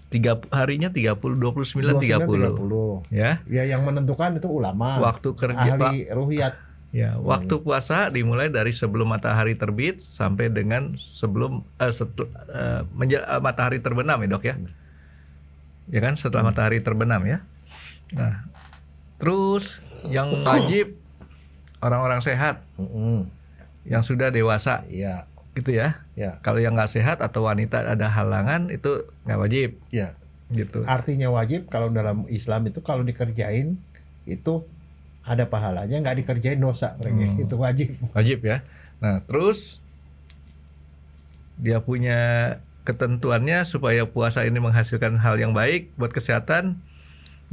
3 harinya 30, 29, 30. Ya. Ya yang menentukan itu ulama. Waktu kerja ahli ruhiyat. Ya, waktu puasa dimulai dari sebelum matahari terbit sampai dengan sebelum matahari terbenam ya dok ya. Ya kan setelah matahari terbenam ya. Nah, terus yang wajib orang-orang sehat yang sudah dewasa. Iya. Gitu ya. Ya. Kalau yang nggak sehat atau wanita ada halangan itu nggak wajib. Ya. Gitu. Artinya wajib kalau dalam Islam itu kalau dikerjain itu ada pahalanya, nggak dikerjain dosa. Itu wajib. Wajib ya. Nah terus dia punya ketentuannya supaya puasa ini menghasilkan hal yang baik buat kesehatan,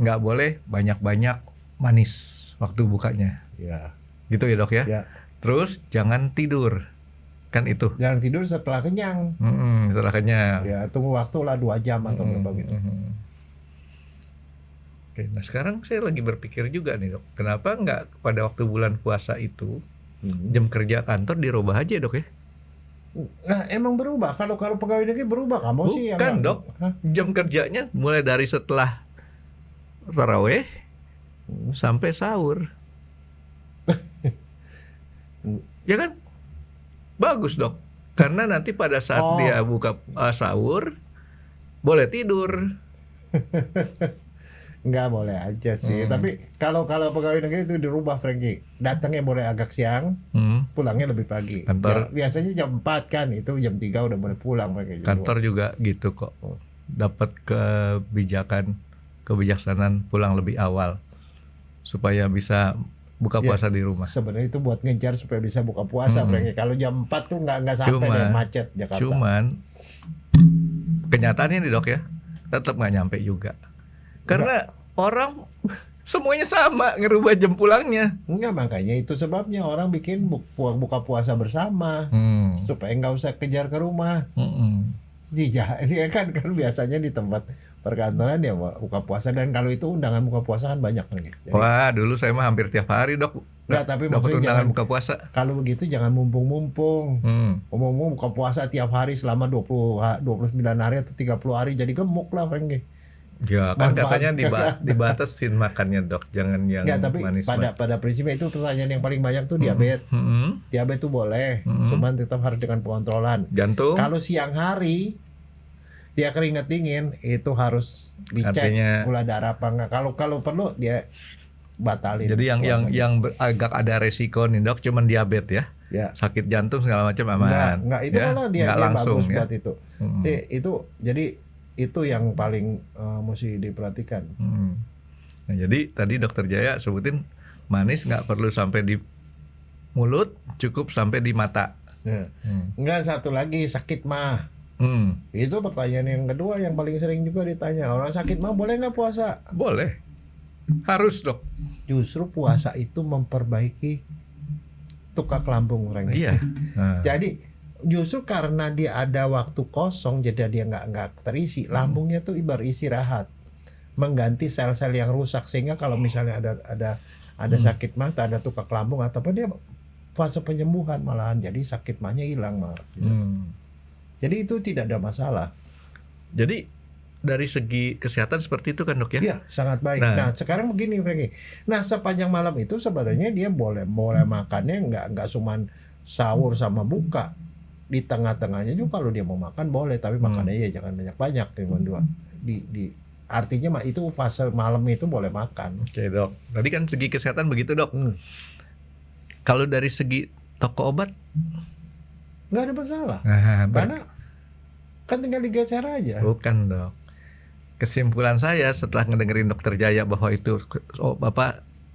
nggak boleh banyak-banyak manis waktu bukanya. Ya. Gitu ya dok ya. Ya. Terus jangan tidur. Kan itu. Jangan tidur setelah kenyang. Setelah kenyang. Ya, tunggu waktu lah 2 jam atau berapa gitu. Oke, nah sekarang saya lagi berpikir juga nih dok, kenapa nggak pada waktu bulan puasa itu jam kerja kantor dirubah aja dok ya? Nah, emang berubah. Kalau pegawai negeri berubah, kamu sih yang Bukan dok, jam kerjanya mulai dari setelah taraweh sampai sahur. Ya kan? Bagus dok, karena nanti pada saat dia buka sahur boleh tidur. Nggak boleh aja sih. Tapi kalau pegawai negeri itu dirubah, Frankie. Datangnya boleh agak siang, pulangnya lebih pagi. Kantor ya, biasanya jam 4 kan, itu jam 3 udah boleh pulang mereka. Kantor juga gitu kok. Dapat kebijaksanaan pulang lebih awal supaya bisa buka puasa di rumah. Sebenarnya itu buat ngejar supaya bisa buka puasa, Frankie. Kalau jam 4 tuh nggak sampai deh macet Jakarta. Cuman kenyataannya nih dok ya, tetap nggak nyampe juga. Karena orang semuanya sama ngerubah jam pulangnya. Enggak, makanya itu sebabnya orang bikin buka puasa bersama supaya nggak usah kejar ke rumah. Dia kan biasanya di tempat perkantoran dia buka puasa, dan kalau itu undangan buka puasa kan banyak nih. Jadi, wah, dulu saya mah hampir tiap hari dok. Enggak, tapi dapat maksudnya undangan jangan buka puasa. Kalau begitu jangan mumpung-mumpung. Umum buka puasa tiap hari selama 29 hari atau 30 hari jadi gemuk lah, Frankie. Ya kan katanya dibatasin makannya dok, jangan yang tapi manis. pada prinsipnya itu pertanyaan yang paling banyak tuh diabetes. Diabetes tuh boleh, cuman tetap harus dengan pengontrolan. Jantung. Kalau siang hari dia keringet dingin, itu harus dicek artinya, gula darah apa enggak. Kalau perlu dia batalin. Jadi yang agak ada resiko nih dok, cuman diabetes ya. Ya. Sakit jantung segala macam aman. Enggak itu ya? malah dia langsung, bagus ya? buat itu. Itu jadi itu yang paling mesti diperhatikan. Nah, jadi tadi dokter Jaya sebutin manis nggak perlu sampai di mulut, cukup sampai di mata. Enggak, satu lagi sakit mah. Itu pertanyaan yang kedua yang paling sering juga ditanya. Orang sakit mah boleh nggak puasa? Boleh, harus dok. Justru puasa itu memperbaiki tukak lambung orang. Iya. Jadi justru karena dia ada waktu kosong, jadi dia nggak terisi, lambungnya tuh beristirahat, mengganti sel-sel yang rusak, sehingga kalau misalnya ada sakit mata, ada tukak lambung atau apa, dia fase penyembuhan malahan, jadi sakit mahnya hilang malah. Jadi itu tidak ada masalah. Jadi dari segi kesehatan seperti itu kan dok ya? Iya, sangat baik. Nah sekarang begini Frankie, nah sepanjang malam itu sebenarnya dia boleh makannya nggak cuman sahur sama buka. Di tengah-tengahnya juga kalau dia mau makan boleh, tapi makannya ya jangan banyak-banyak, cuma dua. Artinya itu fase malam itu boleh makan. Oke dok. Tadi kan segi kesehatan begitu dok. Kalau dari segi toko obat nggak ada masalah. Karena kan tinggal digeser aja. Bukan dok. Kesimpulan saya setelah ngedengerin dokter Jaya bahwa itu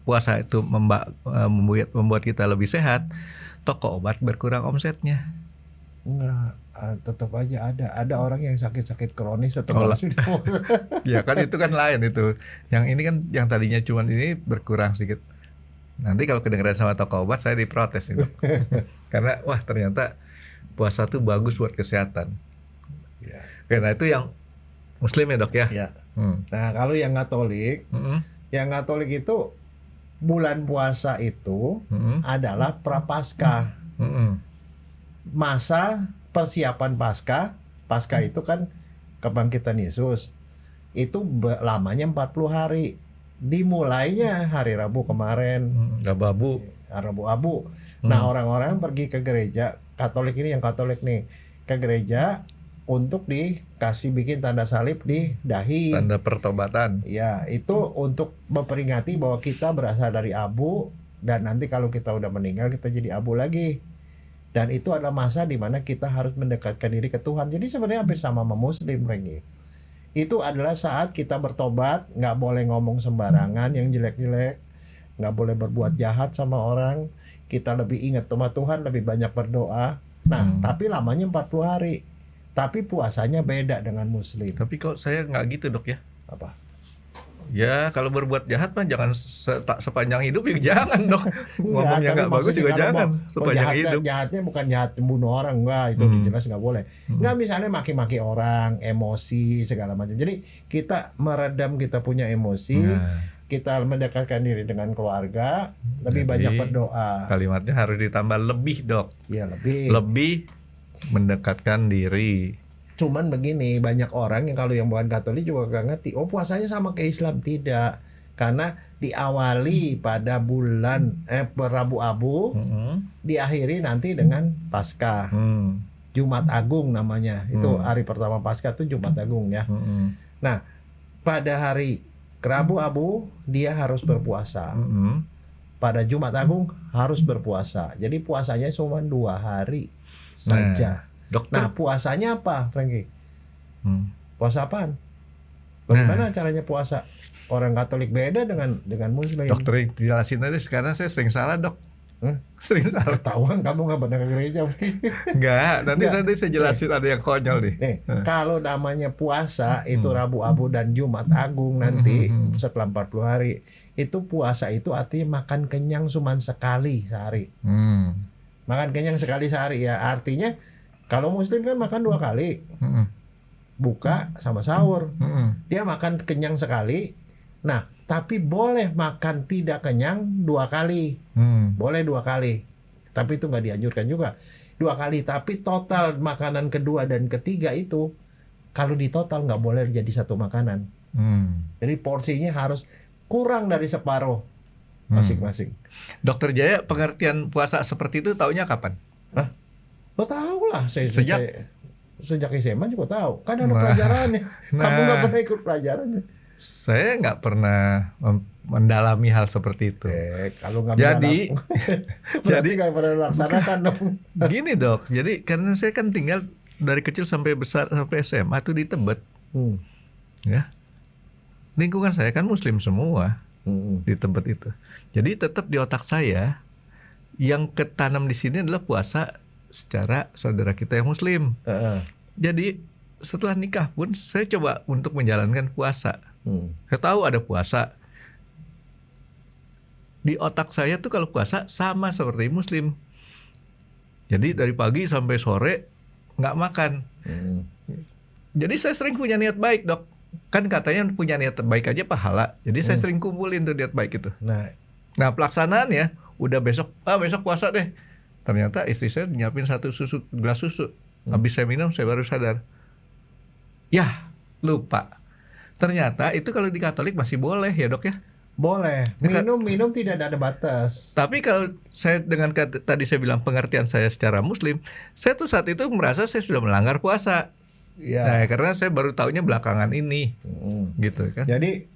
puasa itu membuat kita lebih sehat, toko obat berkurang omsetnya. Enggak, tetap aja ada orang yang sakit kronis setelah sudah. Ya kan itu kan lain itu. Yang ini kan yang tadinya cuma ini berkurang sedikit. Nanti kalau kedengeran sama toko obat saya diprotes itu. Karena wah ternyata puasa tuh bagus buat kesehatan. Ya. Karena itu yang Muslim ya dok ya. Ya. Nah kalau yang Katolik, yang Katolik itu bulan puasa itu adalah prapaskah. Masa persiapan Paskah itu kan kebangkitan Yesus. Itu lamanya 40 hari. Dimulainya hari Rabu kemarin. Rabu Abu. Nah, orang-orang pergi ke gereja Katolik ini, yang Katolik nih, ke gereja untuk dikasih bikin tanda salib di dahi. Tanda pertobatan. Ya, itu untuk memperingati bahwa kita berasal dari abu, dan nanti kalau kita udah meninggal kita jadi abu lagi. Dan itu adalah masa di mana kita harus mendekatkan diri ke Tuhan. Jadi sebenarnya hampir sama Muslim, Renggi. Itu adalah saat kita bertobat, nggak boleh ngomong sembarangan yang jelek-jelek, nggak boleh berbuat jahat sama orang. Kita lebih ingat sama Tuhan, lebih banyak berdoa. Nah, tapi lamanya 40 hari. Tapi puasanya beda dengan Muslim. Tapi kok saya nggak gitu, Dok ya? Apa? Ya kalau berbuat jahat mah jangan sepanjang hidup ya jangan, Dok. Ngomongnya nggak bagus juga jangan sepanjang hidup. Jahatnya bukan jahat membunuh orang, enggak, itu jelas nggak boleh. Nggak, misalnya maki-maki orang, emosi segala macam. Jadi kita meredam, kita punya emosi, kita mendekatkan diri dengan keluarga, lebih banyak berdoa. Kalimatnya harus ditambah lebih, Dok. Iya, lebih. Lebih mendekatkan diri. Cuman begini, banyak orang yang kalau yang bukan Katolik juga gak ngerti, oh puasanya sama kayak Islam. Tidak, karena diawali pada bulan Rabu Abu, diakhiri nanti dengan Paskah. Jumat Agung namanya. Itu hari pertama Paskah itu Jumat Agung ya. Nah, pada hari Rabu Abu dia harus berpuasa. Pada Jumat Agung harus berpuasa. Jadi puasanya cuma 2 hari saja. Dokter. Nah, puasanya apa, Frankie? Puasa apaan? Bagaimana caranya puasa? Orang Katolik beda dengan Muslim. Dokter jelasin aja, sekarang saya sering salah, Dok. Sering salah. Ketahuan kamu nggak pernah ke gereja. Enggak, nanti saya jelasin ada yang konyol nih. Kalau namanya puasa itu Rabu Abu dan Jumat Agung nanti setelah 40 hari. Itu puasa itu artinya makan kenyang cuma sekali sehari. Makan kenyang sekali sehari ya, artinya kalau Muslim kan makan 2 kali, buka sama sahur. Dia makan kenyang sekali. Nah, tapi boleh makan tidak kenyang 2 kali. Boleh 2 kali. Tapi itu nggak dianjurkan juga 2 kali. Tapi total makanan kedua dan ketiga itu, kalau di total nggak boleh jadi satu makanan. Jadi porsinya harus kurang dari separuh masing-masing. Dokter Jaya, pengertian puasa seperti itu taunya kapan? Lo tahu lah, sejak SMA juga tahu. Kan ada pelajarannya. Kamu nggak pernah ikut pelajarannya. Saya nggak pernah mendalami hal seperti itu. Kalau nggak jadi nggak pernah laksanakan dong. Gini, Dok. Jadi karena saya kan tinggal dari kecil sampai besar sampai SMA tuh di Tebet. Ya. Lingkungan saya kan Muslim semua. Di Tebet itu. Jadi tetap di otak saya yang ketanam di sini adalah puasa secara saudara kita yang Muslim. Jadi setelah nikah pun saya coba untuk menjalankan puasa. Saya tahu ada puasa. Di otak saya tuh kalau puasa sama seperti Muslim. Jadi dari pagi sampai sore nggak makan. Jadi saya sering punya niat baik, Dok. Kan katanya punya niat baik aja pahala. Jadi saya sering kumpulin tuh niat baik itu. Nah pelaksanaannya udah besok puasa deh. Ternyata istri saya nyiapin gelas susu. Habis saya minum, saya baru sadar. Ya, lupa. Ternyata itu kalau di Katolik masih boleh ya, Dok ya? Boleh. Minum tidak ada batas. Tapi kalau saya dengan tadi saya bilang pengertian saya secara Muslim, saya tuh saat itu merasa saya sudah melanggar puasa. Ya. Nah, karena saya baru taunya belakangan ini. Gitu kan. Jadi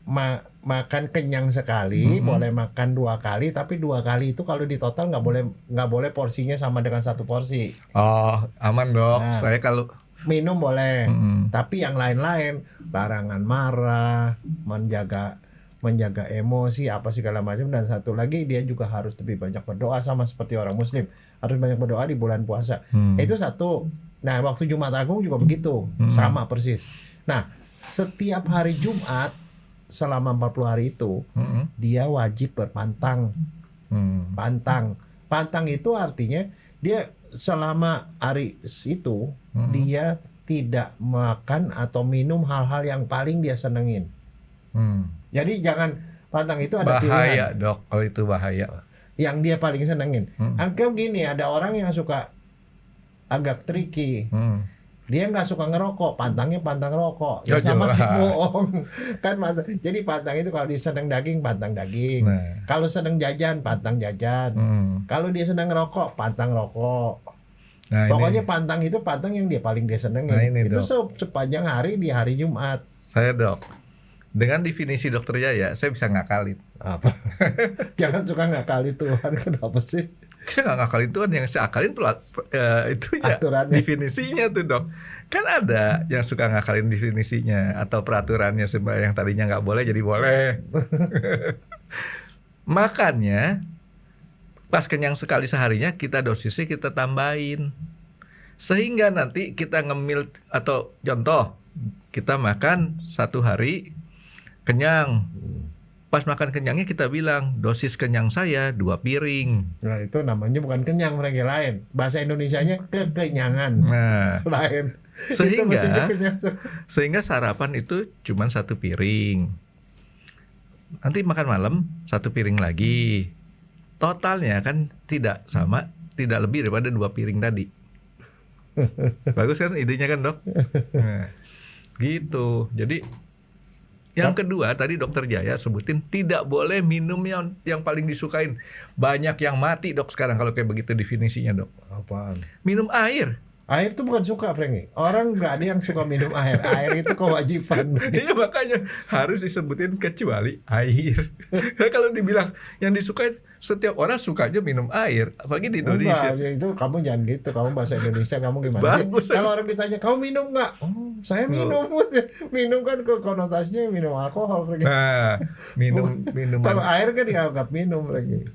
makan kenyang sekali, boleh makan 2 kali, tapi 2 kali itu kalau di total nggak boleh porsinya sama dengan 1 porsi. Oh, aman, Dok. Nah, saya kalau minum boleh, tapi yang lain-lain, larangan marah, menjaga emosi apa segala macam, dan satu lagi dia juga harus lebih banyak berdoa sama seperti orang Muslim, harus banyak berdoa di bulan puasa. Itu satu. Nah, waktu Jumat Agung juga begitu, sama persis. Nah, setiap hari Jumat selama 40 hari itu dia wajib berpantang. Pantang itu artinya dia selama hari itu dia tidak makan atau minum hal-hal yang paling dia senengin. Jadi jangan Pantang itu ada pilihan. Bahaya dok, kalau itu bahaya. Yang dia paling senengin. Anggap gini, ada orang yang suka agak tricky. Dia nggak suka ngerokok, pantangnya pantang rokok. Ya sama bohong. Kan pantang. Jadi pantang itu kalau dia seneng daging, pantang daging. Kalau seneng jajan, pantang jajan. Kalau dia seneng ngerokok, pantang rokok. Pokoknya pantang itu pantang yang dia paling dia senengin. Itu sepanjang hari di hari Jumat. Saya dok, dengan definisi dokter Jaya, saya bisa ngakalin. Apa? Jangan suka ngakalin Tuhan, kenapa sih? Saya nggak ngakalin Tuhan, yang saya akalin itu ya definisinya tuh dok. Kan ada yang suka ngakalin definisinya atau peraturannya, yang tadinya nggak boleh jadi boleh. Makanya pas kenyang sekali seharinya, kita dosisnya kita tambahin. Sehingga nanti kita ngemil, atau contoh, kita makan 1 hari kenyang. Pas makan kenyangnya kita bilang, dosis kenyang saya 2 piring. Nah itu namanya bukan kenyang, mereka lain. Bahasa Indonesianya kekenyangan. Nah, lain. Sehingga sarapan itu cuma 1 piring. Nanti makan malam 1 piring lagi. Totalnya kan tidak sama, tidak lebih daripada 2 piring tadi. Bagus kan idenya kan dok? Nah, gitu. Jadi yang kedua tadi dokter Jaya sebutin, tidak boleh minum yang paling disukain. Banyak yang mati dok sekarang kalau kayak begitu definisinya dok. Apaan? Minum air. Air itu bukan suka, Franky. Orang nggak ada yang suka minum air. Air itu kewajiban. Iya makanya harus disebutin kecuali air. Kalau dibilang yang disukain, setiap orang sukanya minum air, apalagi di Indonesia. Enggak, itu kamu jangan gitu. Kamu bahasa Indonesia kamu gimana sih? Kalau orang ditanya, kamu minum nggak? Oh, saya minum. Minum kan konotasinya minum alkohol, Franky. Nah, minuman. Kalau air kan dianggap minum, Franky.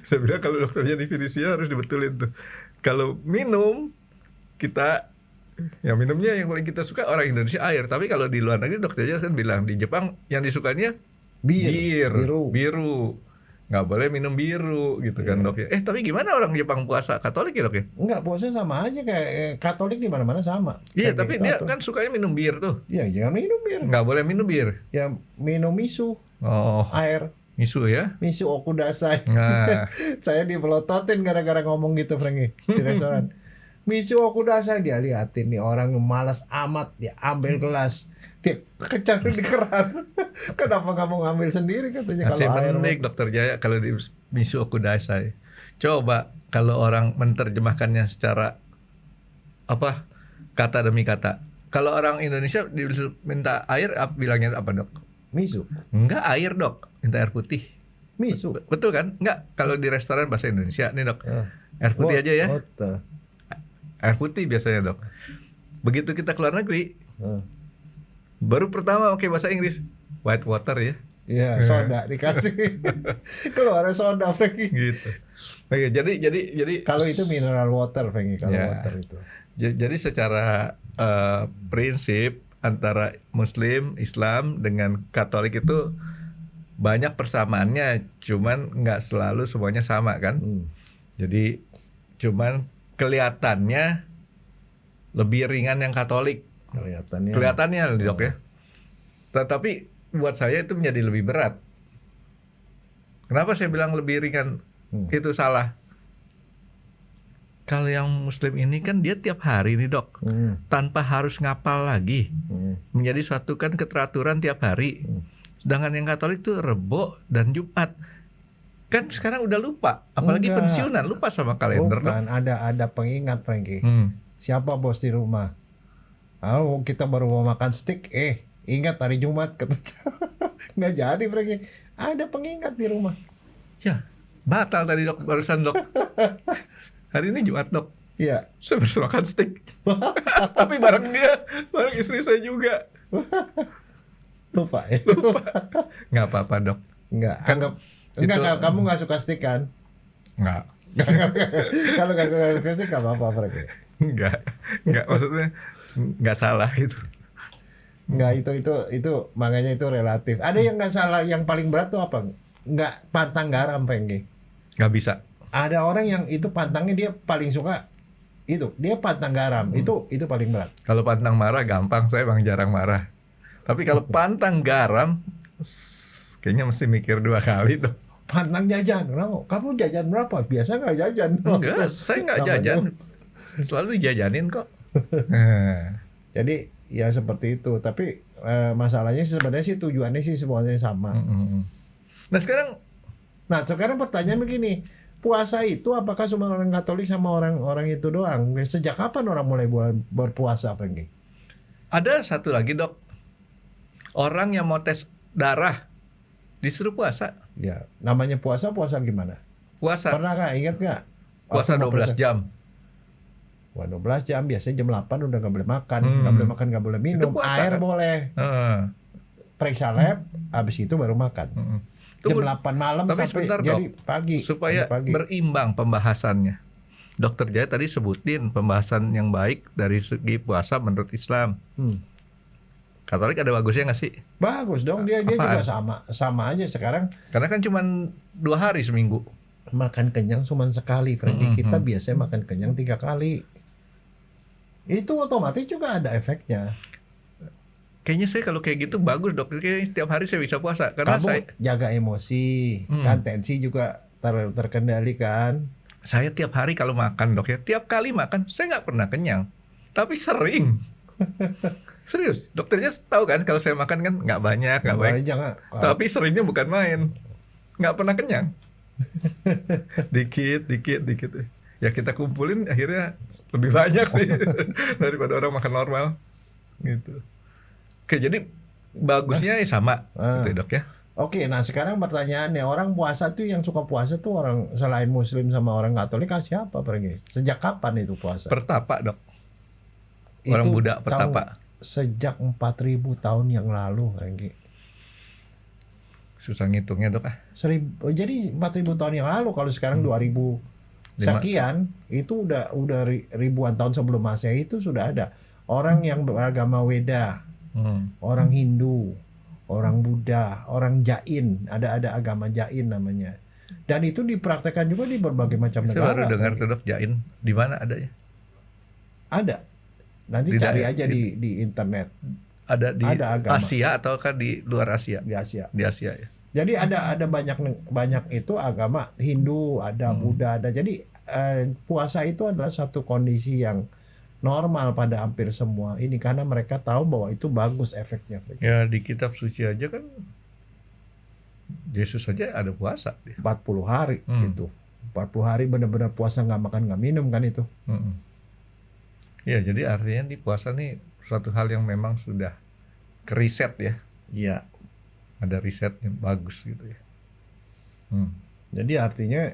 Saya bilang kalau dokternya definisinya harus dibetulin tuh. Kalau minum, kita ya minumnya yang paling kita suka orang Indonesia air. Tapi kalau di luar negeri dokternya kan bilang di Jepang yang disukanya biru. Nggak boleh minum biru gitu kan dok ya. Tapi gimana orang Jepang puasa Katolik ya dok ya? Enggak, puasa sama aja kayak Katolik di mana-mana sama. Iya, tapi dia kan sukanya minum bir tuh. Iya, jangan minum bir. Nggak boleh minum bir. Ya minum misu. Air. Misu ya? Misu okudasai. Nah. Saya dipelototin gara-gara ngomong gitu, Franky, di restoran. Misu okudasai, dia liatin nih orang malas amat, dia ambil gelas, dia kecarin di keran. Kenapa nggak mau ngambil sendiri katanya? Masih kalau air menik dokter Jaya kalau di misu okudasai. Coba kalau orang menerjemahkannya secara apa, kata demi kata. Kalau orang Indonesia minta air, bilangnya apa dok? Misu. Enggak air dok, minta air putih. Misu. Betul kan? Enggak, kalau di restoran bahasa Indonesia nih dok. Air putih aja ya. Air putih biasanya dok. Begitu kita keluar negeri, baru pertama pakai bahasa Inggris, white water ya. Iya, soda dikasih. Keluar soda, Franky. Gitu. Oke, jadi kalau itu mineral water, Franky, kalau water itu. Jadi secara prinsip antara Muslim, Islam dengan Katolik itu banyak persamaannya, cuman nggak selalu semuanya sama kan. Jadi cuman kelihatannya lebih ringan yang Katolik. Kelihatannya dok ya. Tetapi buat saya itu menjadi lebih berat. Kenapa saya bilang lebih ringan? Itu salah. Kalau yang Muslim ini kan dia tiap hari nih dok, tanpa harus ngapal lagi. Menjadi suatu kan keteraturan tiap hari. Sedangkan yang Katolik tuh Rebo dan Jumat. Kan sekarang udah lupa, apalagi pensiunan lupa sama kalender. Bukan, ada pengingat, Franky. Siapa bos di rumah? Kita baru mau makan steak, ingat hari Jumat katanya. Nggak jadi, Franky. Ada pengingat di rumah. Ya, batal tadi dok, barusan dok. Hari ini Jumat dok. Iya. Saya baru makan steak. Tapi bareng dia, bareng istri saya juga. Lupa ya? Lupa. Nggak apa-apa dok. Nggak, anggap. Enggak, kamu nggak suka steak kan? Enggak. Kalau nggak suka steak nggak apa-apa, Franky. Enggak, maksudnya nggak salah itu. Enggak, itu makanya itu relatif. Ada yang nggak salah, yang paling berat tuh apa? Nggak pantang garam, Franky. Nggak bisa. Ada orang yang itu pantangnya dia paling suka itu, dia pantang garam. Itu paling berat. Kalau pantang marah gampang, saya emang jarang marah. Tapi kalau pantang garam, Kayaknya mesti mikir 2 kali dong. Pantang jajan. Kamu jajan berapa? Biasa nggak jajan. Enggak, saya nggak jajan. Selalu dijajanin kok. Jadi ya seperti itu. Tapi masalahnya sebenarnya sih tujuannya sih semuanya sama. Nah sekarang pertanyaan begini. Puasa itu apakah cuma orang Katolik sama orang itu doang? Sejak kapan orang mulai berpuasa, Franky? ada satu lagi dok. Orang yang mau tes darah disuruh puasa. Ya, namanya puasa gimana? Puasa. Pernah nggak ingat nggak? Puasa 12 jam. Wah, 12 jam biasanya jam 8 udah nggak boleh makan, nggak boleh minum, puasa, air kan? boleh. Periksa lab, habis itu baru makan. Jam 8 malam tapi sampai sebentar, jadi dok, pagi. supaya pagi. berimbang pembahasannya. Dokter Jaya tadi sebutin pembahasan yang baik dari segi puasa menurut Islam. Katolik ada bagusnya nggak sih? Bagus dong, dia juga sama aja sekarang. Karena kan cuma 2 hari seminggu. Makan kenyang cuma sekali, Franky. Kita biasanya makan kenyang 3 kali. Itu otomatis juga ada efeknya. Kayaknya saya kalau kayak gitu bagus dok. Kayaknya setiap hari saya bisa puasa. Karena Kamu saya jaga emosi, kan tensi juga terkendali kan. Saya tiap hari kalau makan dok ya, tiap kali makan saya nggak pernah kenyang. Tapi sering. Serius, dokternya tahu kan kalau saya makan kan nggak banyak, nggak baik. Tapi seringnya bukan main. Nggak pernah kenyang. Dikit. Ya kita kumpulin akhirnya lebih banyak sih daripada orang makan normal. Gitu. Oke, jadi bagusnya ya sama gitu dok ya. Oke, nah sekarang pertanyaannya, orang puasa tuh yang suka puasa tuh orang selain Muslim sama orang Katolik siapa, Franky? Sejak kapan itu puasa? Pertapa dok. Orang itu Buddha pertapa. Sejak 4.000 tahun yang lalu, Franky. Susah ngitungnya dok ah. Jadi 4.000 tahun yang lalu, kalau sekarang 2.000 sekian, itu udah ribuan tahun sebelum Masehi itu sudah ada orang yang beragama Weda, orang Hindu, orang Buddha, orang Jain, ada agama Jain namanya. Dan itu dipraktekkan juga di berbagai macam negara. Saya baru dengar tuh dok, Jain. Di mana adanya? Ada. Nanti cari aja di internet. Ada di agama. Asia atau kan di luar Asia? Di Asia. Di Asia ya. Jadi ada banyak itu agama Hindu, ada Buddha, ada. Jadi puasa itu adalah satu kondisi yang normal pada hampir semua ini karena mereka tahu bahwa itu bagus efeknya. Ya di kitab suci aja kan Yesus aja ada puasa. 40 hari gitu. 40 hari benar-benar puasa nggak makan nggak minum kan itu. Ya jadi artinya di puasa nih suatu hal yang memang sudah keriset ya. Iya. Ada riset yang bagus gitu ya. Jadi artinya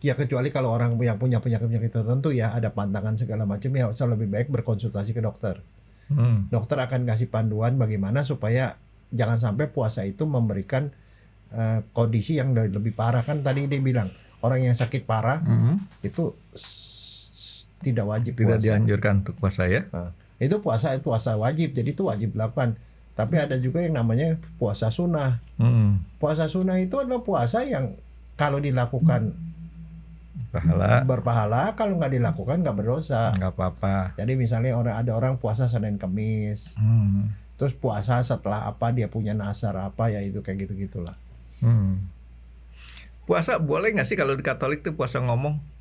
ya kecuali kalau orang yang punya penyakit tertentu ya ada pantangan segala macam ya lebih baik berkonsultasi ke dokter. Dokter akan kasih panduan bagaimana supaya jangan sampai puasa itu memberikan kondisi yang lebih parah. Kan tadi dia bilang orang yang sakit parah itu tidak wajib puasa. Tidak dianjurkan untuk puasa ya. Nah, itu puasa wajib, jadi itu wajib dilakukan. Tapi ada juga yang namanya puasa sunnah. Puasa sunnah itu adalah puasa yang kalau dilakukan berpahala, kalau nggak dilakukan nggak berdosa. Nggak apa-apa. Jadi misalnya ada orang puasa Senin Kemis, terus puasa setelah apa dia punya nasar apa ya itu kayak gitu-gitulah. Puasa boleh nggak sih kalau di Katolik tuh puasa ngomong?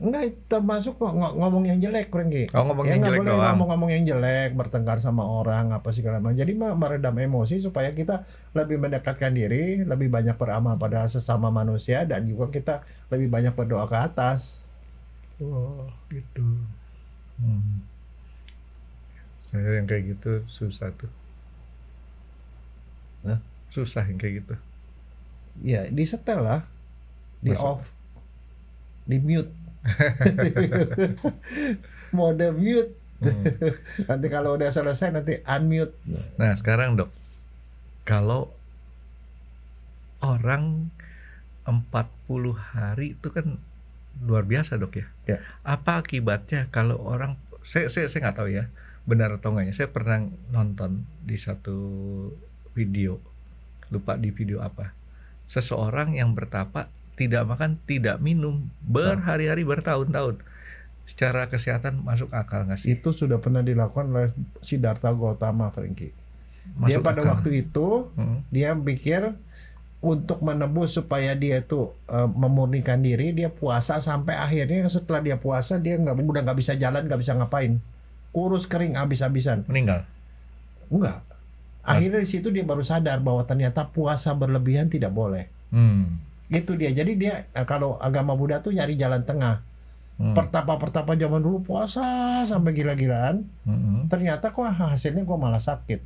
Enggak, termasuk ngomong yang jelek, Franky. Ngomong yang jelek boleh doang. Ngomong yang jelek, bertengkar sama orang apa segala macam. Jadi meredam emosi supaya kita lebih mendekatkan diri, lebih banyak beramal pada sesama manusia dan juga kita lebih banyak berdoa ke atas. Oh, gitu. Saya yang kayak gitu susah tuh. Susah yang kayak gitu. Ya, disetel lah. Off. Di mute. Mode mute. Nanti kalau udah selesai nanti unmute. Nah sekarang dok, kalau orang 40 hari itu kan luar biasa dok ya. Apa akibatnya kalau orang saya nggak tahu ya benar atau enggaknya. Saya pernah nonton di satu video, lupa di video apa, seseorang yang bertapa tidak makan, tidak minum berhari-hari, bertahun-tahun. Secara kesehatan masuk akal nggak sih? Itu sudah pernah dilakukan oleh Siddhartha Gautama, Franky. Dia Masuk pada akal. waktu itu dia pikir untuk menebus supaya dia itu memurnikan diri, dia puasa sampai akhirnya setelah dia puasa dia udah nggak bisa jalan, nggak bisa ngapain, kurus kering habis-habisan. Meninggal. Enggak. Akhirnya di situ dia baru sadar bahwa ternyata puasa berlebihan tidak boleh. Itu dia. Jadi dia kalau agama Buddha tuh nyari jalan tengah. Pertapa-pertapa zaman dulu puasa sampai gila-gilaan. Ternyata kok hasilnya kok malah sakit.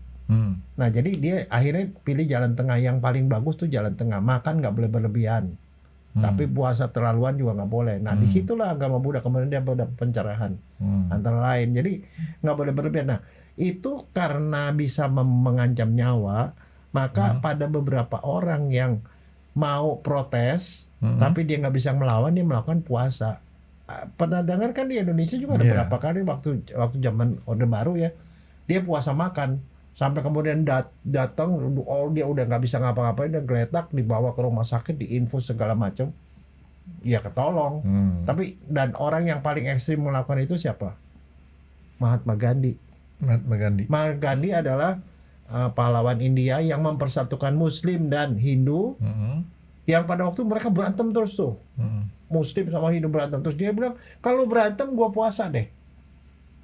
Nah jadi dia akhirnya pilih jalan tengah. Yang paling bagus tuh jalan tengah. Makan nggak boleh berlebihan. Tapi puasa terlaluan juga nggak boleh. Nah disitulah agama Buddha kemudian dia ada pencerahan antara lain. Jadi nggak boleh berlebihan. Nah itu karena bisa mengancam nyawa, maka pada beberapa orang yang mau protes tapi dia nggak bisa melawan, dia melakukan puasa. Pernah dengar kan di Indonesia juga ada beberapa kali waktu zaman Orde Baru ya, dia puasa makan sampai kemudian datang, dia udah nggak bisa ngapa-ngapain dan geletak dibawa ke rumah sakit, diinfus segala macam, ya ketolong. Tapi dan orang yang paling ekstrim melakukan itu siapa? Mahatma Gandhi. Mahatma Gandhi adalah pahlawan India yang mempersatukan Muslim dan Hindu. Yang pada waktu mereka berantem terus tuh, Muslim sama Hindu berantem terus. Dia bilang kalau berantem gua puasa deh.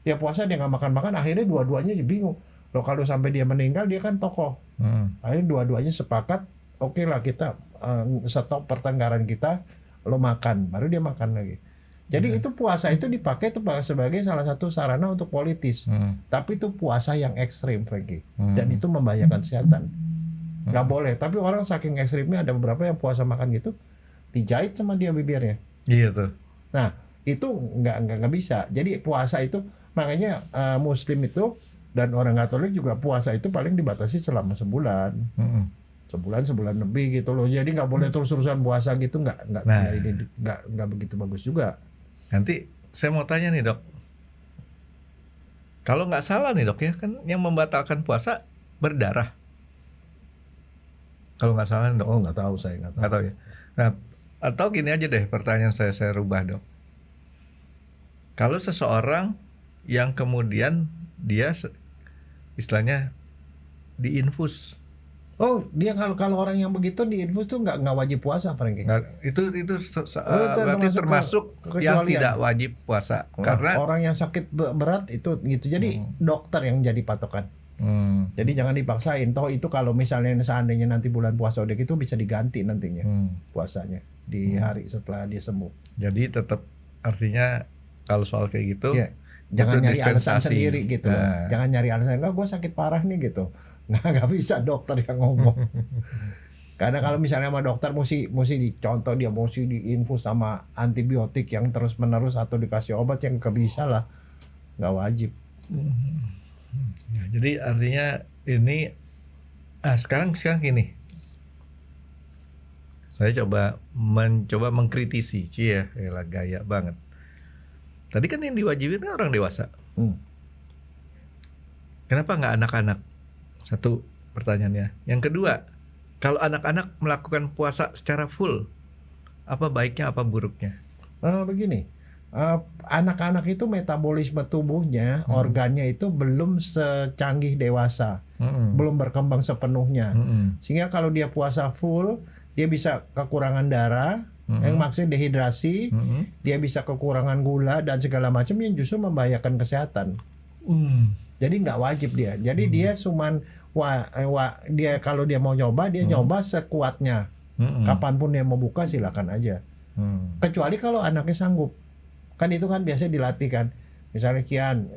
Dia puasa, dia nggak makan-makan. Akhirnya dua-duanya bingung. Loh kalau sampai dia meninggal dia kan tokoh. Akhirnya dua-duanya sepakat, oke lah kita stop pertengkaran kita, lo makan, baru dia makan lagi. Jadi itu puasa itu dipakai itu sebagai salah satu sarana untuk politis. Tapi itu puasa yang ekstrim, Frankie. Dan itu membahayakan kesehatan. Nggak boleh. Tapi orang saking ekstrimnya ada beberapa yang puasa makan gitu, dijahit sama dia bibirnya. Iya tuh. Nah itu nggak bisa. Jadi puasa itu makanya Muslim itu dan orang Katolik juga puasa itu paling dibatasi selama sebulan. Sebulan lebih gitu loh. Jadi nggak boleh terus-terusan puasa gitu, nggak begitu bagus juga. Nanti saya mau tanya nih dok, kalau nggak salah nih dok ya, kan yang membatalkan puasa berdarah. Kalau nggak salah nih dok. Oh nggak tahu, saya nggak tahu ya. Nah atau gini aja deh, pertanyaan saya rubah dok. Kalau seseorang yang kemudian dia istilahnya diinfus. Oh, dia kalau orang yang begitu diinfus tuh nggak wajib puasa, Frankie. Itu berarti termasuk yang tidak wajib puasa. Karena orang yang sakit berat itu gitu. Jadi dokter yang jadi patokan. Jadi jangan dipaksain. Toh itu kalau misalnya seandainya nanti bulan puasa udah gitu bisa diganti nantinya puasanya di hari setelah dia sembuh. Jadi tetap artinya kalau soal kayak gitu. Ya. Jangan nyari alasan sendiri gitu loh. Jangan nyari alasan, enggak gue sakit parah nih gitu. Nggak bisa dokter yang ngomong. Karena kalau misalnya sama dokter mesti dicontoh, dia mesti diinfus sama antibiotik yang terus menerus atau dikasih obat yang kebisa lah. Nggak wajib. Ya, jadi artinya ini sekarang gini. Saya mencoba mengkritisi, lah gaya banget. Tadi kan yang diwajibin kan orang dewasa. Kenapa nggak anak-anak? Satu pertanyaannya. Yang kedua, kalau anak-anak melakukan puasa secara full, apa baiknya apa buruknya? Begini, anak-anak itu metabolisme tubuhnya, organnya itu belum secanggih dewasa, belum berkembang sepenuhnya. Sehingga kalau dia puasa full, dia bisa kekurangan darah, yang maksudnya dehidrasi, dia bisa kekurangan gula dan segala macam yang justru membahayakan kesehatan. Jadi nggak wajib dia. Jadi dia cuman dia kalau dia mau nyoba, dia nyoba sekuatnya. Kapanpun dia mau buka silakan aja. Kecuali kalau anaknya sanggup. Kan itu kan biasanya dilatih kan. Misalnya Kian,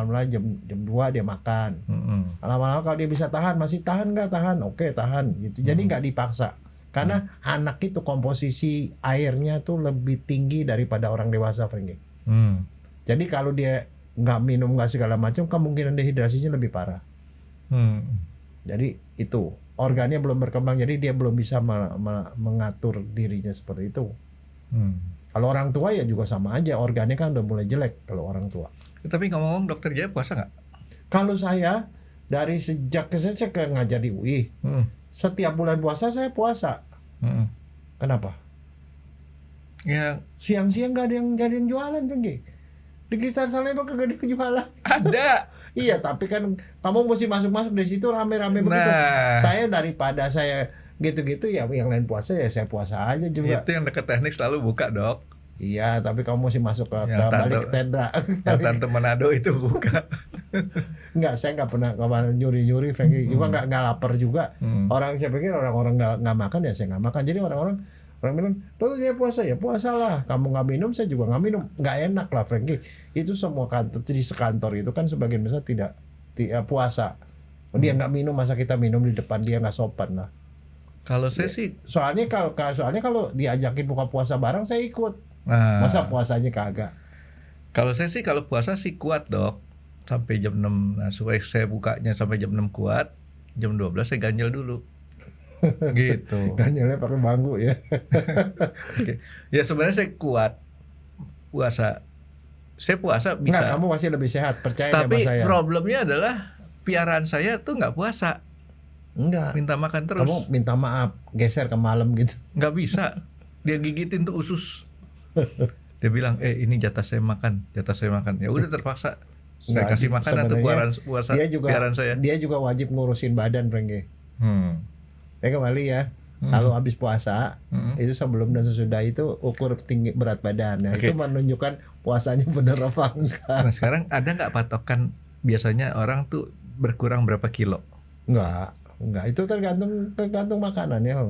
mulai jam 2 dia makan. Lama-lama kalau dia bisa tahan, masih tahan nggak tahan? Oke tahan gitu. Jadi nggak dipaksa. Karena anak itu komposisi airnya tuh lebih tinggi daripada orang dewasa, Frankie. Jadi kalau dia nggak minum nggak segala macam, kemungkinan dehidrasinya lebih parah. Jadi itu organnya belum berkembang, jadi dia belum bisa mengatur dirinya seperti itu. Kalau orang tua ya juga sama aja, organnya kan udah mulai jelek kalau orang tua. Tapi ngomong-ngomong, Dokter Jaya puasa nggak? Kalau saya dari sejak saya ngajar di UI, setiap bulan puasa saya puasa. Kenapa? Ya siang-siang nggak ada yang jualan, Frankie. Di kisaran Salemba kagak dijualan. Ada. Iya, tapi kan kamu mesti masuk di situ rame-rame begitu. Nah. Saya daripada saya gitu-gitu ya yang lain puasa ya saya puasa aja juga. Itu yang dekat teknik selalu buka, Dok. Iya, tapi kamu mesti masuk ke balik ke tenda. Yang Tante Manado itu buka. Enggak, saya nggak pernah kemana nyuri-nyuri, Frankie. Juga nggak lapar juga. Orang saya pikir orang-orang nggak makan ya saya nggak makan. Jadi orang bilang, "Tuh dia puasa ya puasalah. Kamu nggak minum, saya juga nggak minum. Nggak enak lah, Frankie. Itu semua kantor di sekantor itu kan sebagian besar tidak puasa. Dia nggak minum, masa kita minum di depan dia, nggak sopan lah. Kalau saya sih, Soalnya kalau diajakin buka puasa bareng saya ikut. nah, Masa puasanya kagak? kalau saya sih kalau puasa sih kuat, Dok. Sampai jam 6. Nah, supaya saya bukanya sampai jam 6 kuat, jam 12 saya ganjel dulu. Gitu. Ganjelnya pakai bangku ya. Oke. Ya sebenarnya saya kuat puasa. Saya puasa bisa. Enggak, kamu masih lebih sehat, percaya sama Tapi saya. problemnya adalah piaraan saya tuh nggak puasa. Enggak. Minta makan terus. Kamu minta maaf, geser ke malam gitu. Nggak bisa. Dia gigitin tuh usus. Dia bilang, ini jatah saya makan. Ya udah terpaksa. Saya Enggak, kasih makanan tuh puasa piaraan saya. Dia juga wajib ngurusin badan, Frankie. Kembali ya. Kalau habis puasa, itu sebelum dan sesudah itu ukur tinggi berat badan. Nah, itu menunjukkan puasanya benar apa enggak. Nah, sekarang ada nggak patokan biasanya orang tuh berkurang berapa kilo? Enggak, itu tergantung makanan ya.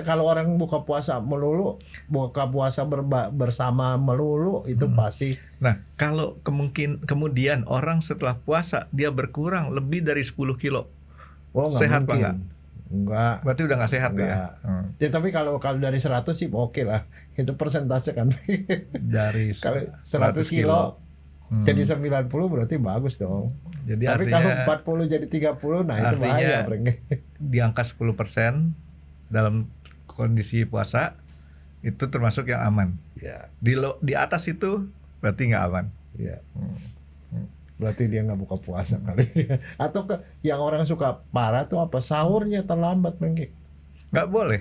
Kalau orang buka puasa melulu, bersama melulu itu pasti. Nah, kalau kemudian orang setelah puasa dia berkurang lebih dari 10 kilo. Sehat apa enggak? Enggak. Berarti udah nggak sehat enggak. Ya? Ya tapi kalau dari 100 sih oke lah. Itu persentase kan. Dari kalau 100 kilo jadi 90 berarti bagus dong. Jadi tapi artinya, kalau 40 jadi 30, nah itu bahaya. Di angka 10% dalam kondisi puasa itu termasuk yang aman. Ya. Di atas itu berarti nggak aman. Ya. Berarti dia nggak buka puasa kali. Atau yang orang suka parah tuh apa, sahurnya terlambat, Frankie. Nggak boleh.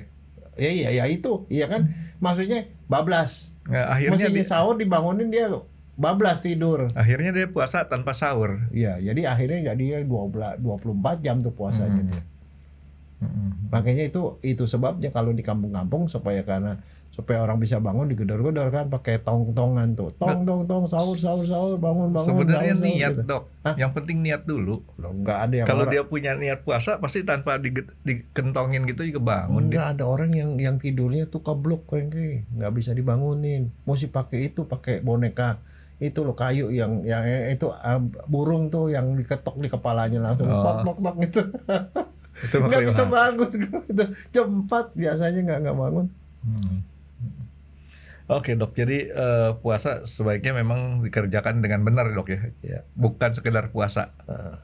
Ya itu, iya kan? Maksudnya bablas. Nah, akhirnya mesti sahur dibangunin dia bablas tidur. Akhirnya dia puasa tanpa sahur. Iya, jadi akhirnya dia 24 jam tuh puasanya dia. Makanya itu sebabnya kalau di kampung-kampung supaya orang bisa bangun digedor-gedor kan pakai tong-tongan tuh. Tong sahur bangun. Sebenarnya sahur, niat, gitu. Dok. Yang penting niat dulu. Loh, enggak ada yang kalau dia punya niat puasa pasti tanpa dikentongin gitu juga bangun. Enggak ada orang yang tidurnya tuh keblok, nggak bisa dibangunin. Mesti pakai boneka itu loh, kayu yang itu burung tuh yang diketok di kepalanya langsung tok gitu. Itu nggak bisa bangun gitu. Jam 4 biasanya nggak bangun. Oke, Dok, jadi puasa sebaiknya memang dikerjakan dengan benar, Dok ya. Ya. Bukan sekedar puasa.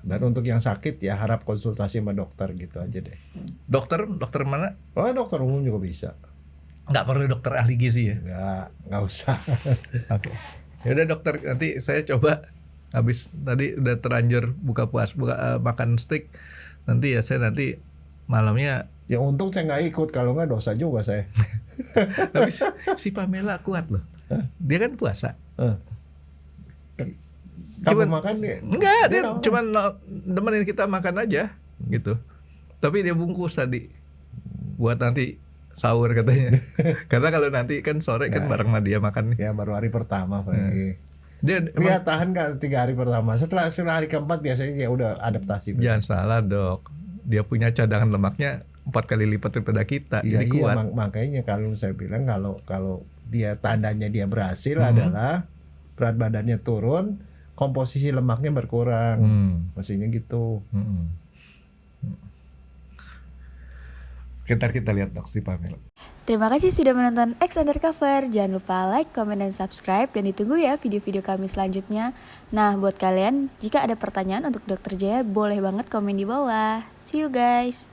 Dan untuk yang sakit ya harap konsultasi sama dokter gitu aja deh. Dokter mana? Oh, dokter umum juga bisa. Nggak perlu dokter ahli gizi ya? Nggak usah. Oke. Ya udah, dokter, nanti saya coba habis tadi udah terlanjur buka makan steak. Nanti ya saya malamnya. Ya untung saya nggak ikut, kalau nggak dosa juga saya. Tapi si Pamela kuat loh. Dia kan puasa. Kamu makan dia? Enggak, dia cuma nemenin kita makan aja gitu. Tapi dia bungkus tadi buat nanti sahur katanya. Karena kalau nanti kan sore kan bareng sama dia makan nih. Ya baru hari pertama, Frankie. Dia tahan nggak 3 hari pertama. Setelah hari keempat biasanya dia udah adaptasi. Jangan salah, Dok. Dia punya cadangan lemaknya 4 kali lipat daripada kita. Jadi kuat. Makanya kalau saya bilang kalau dia tandanya dia berhasil adalah berat badannya turun, komposisi lemaknya berkurang. Maksudnya gitu. Kita lihat, Dok, si Pamela. Terima kasih sudah menonton X Undercover. Jangan lupa like, comment, dan subscribe. Dan ditunggu ya video-video kami selanjutnya. Nah, buat kalian, jika ada pertanyaan untuk Dr. Jaya, boleh banget komen di bawah. See you guys!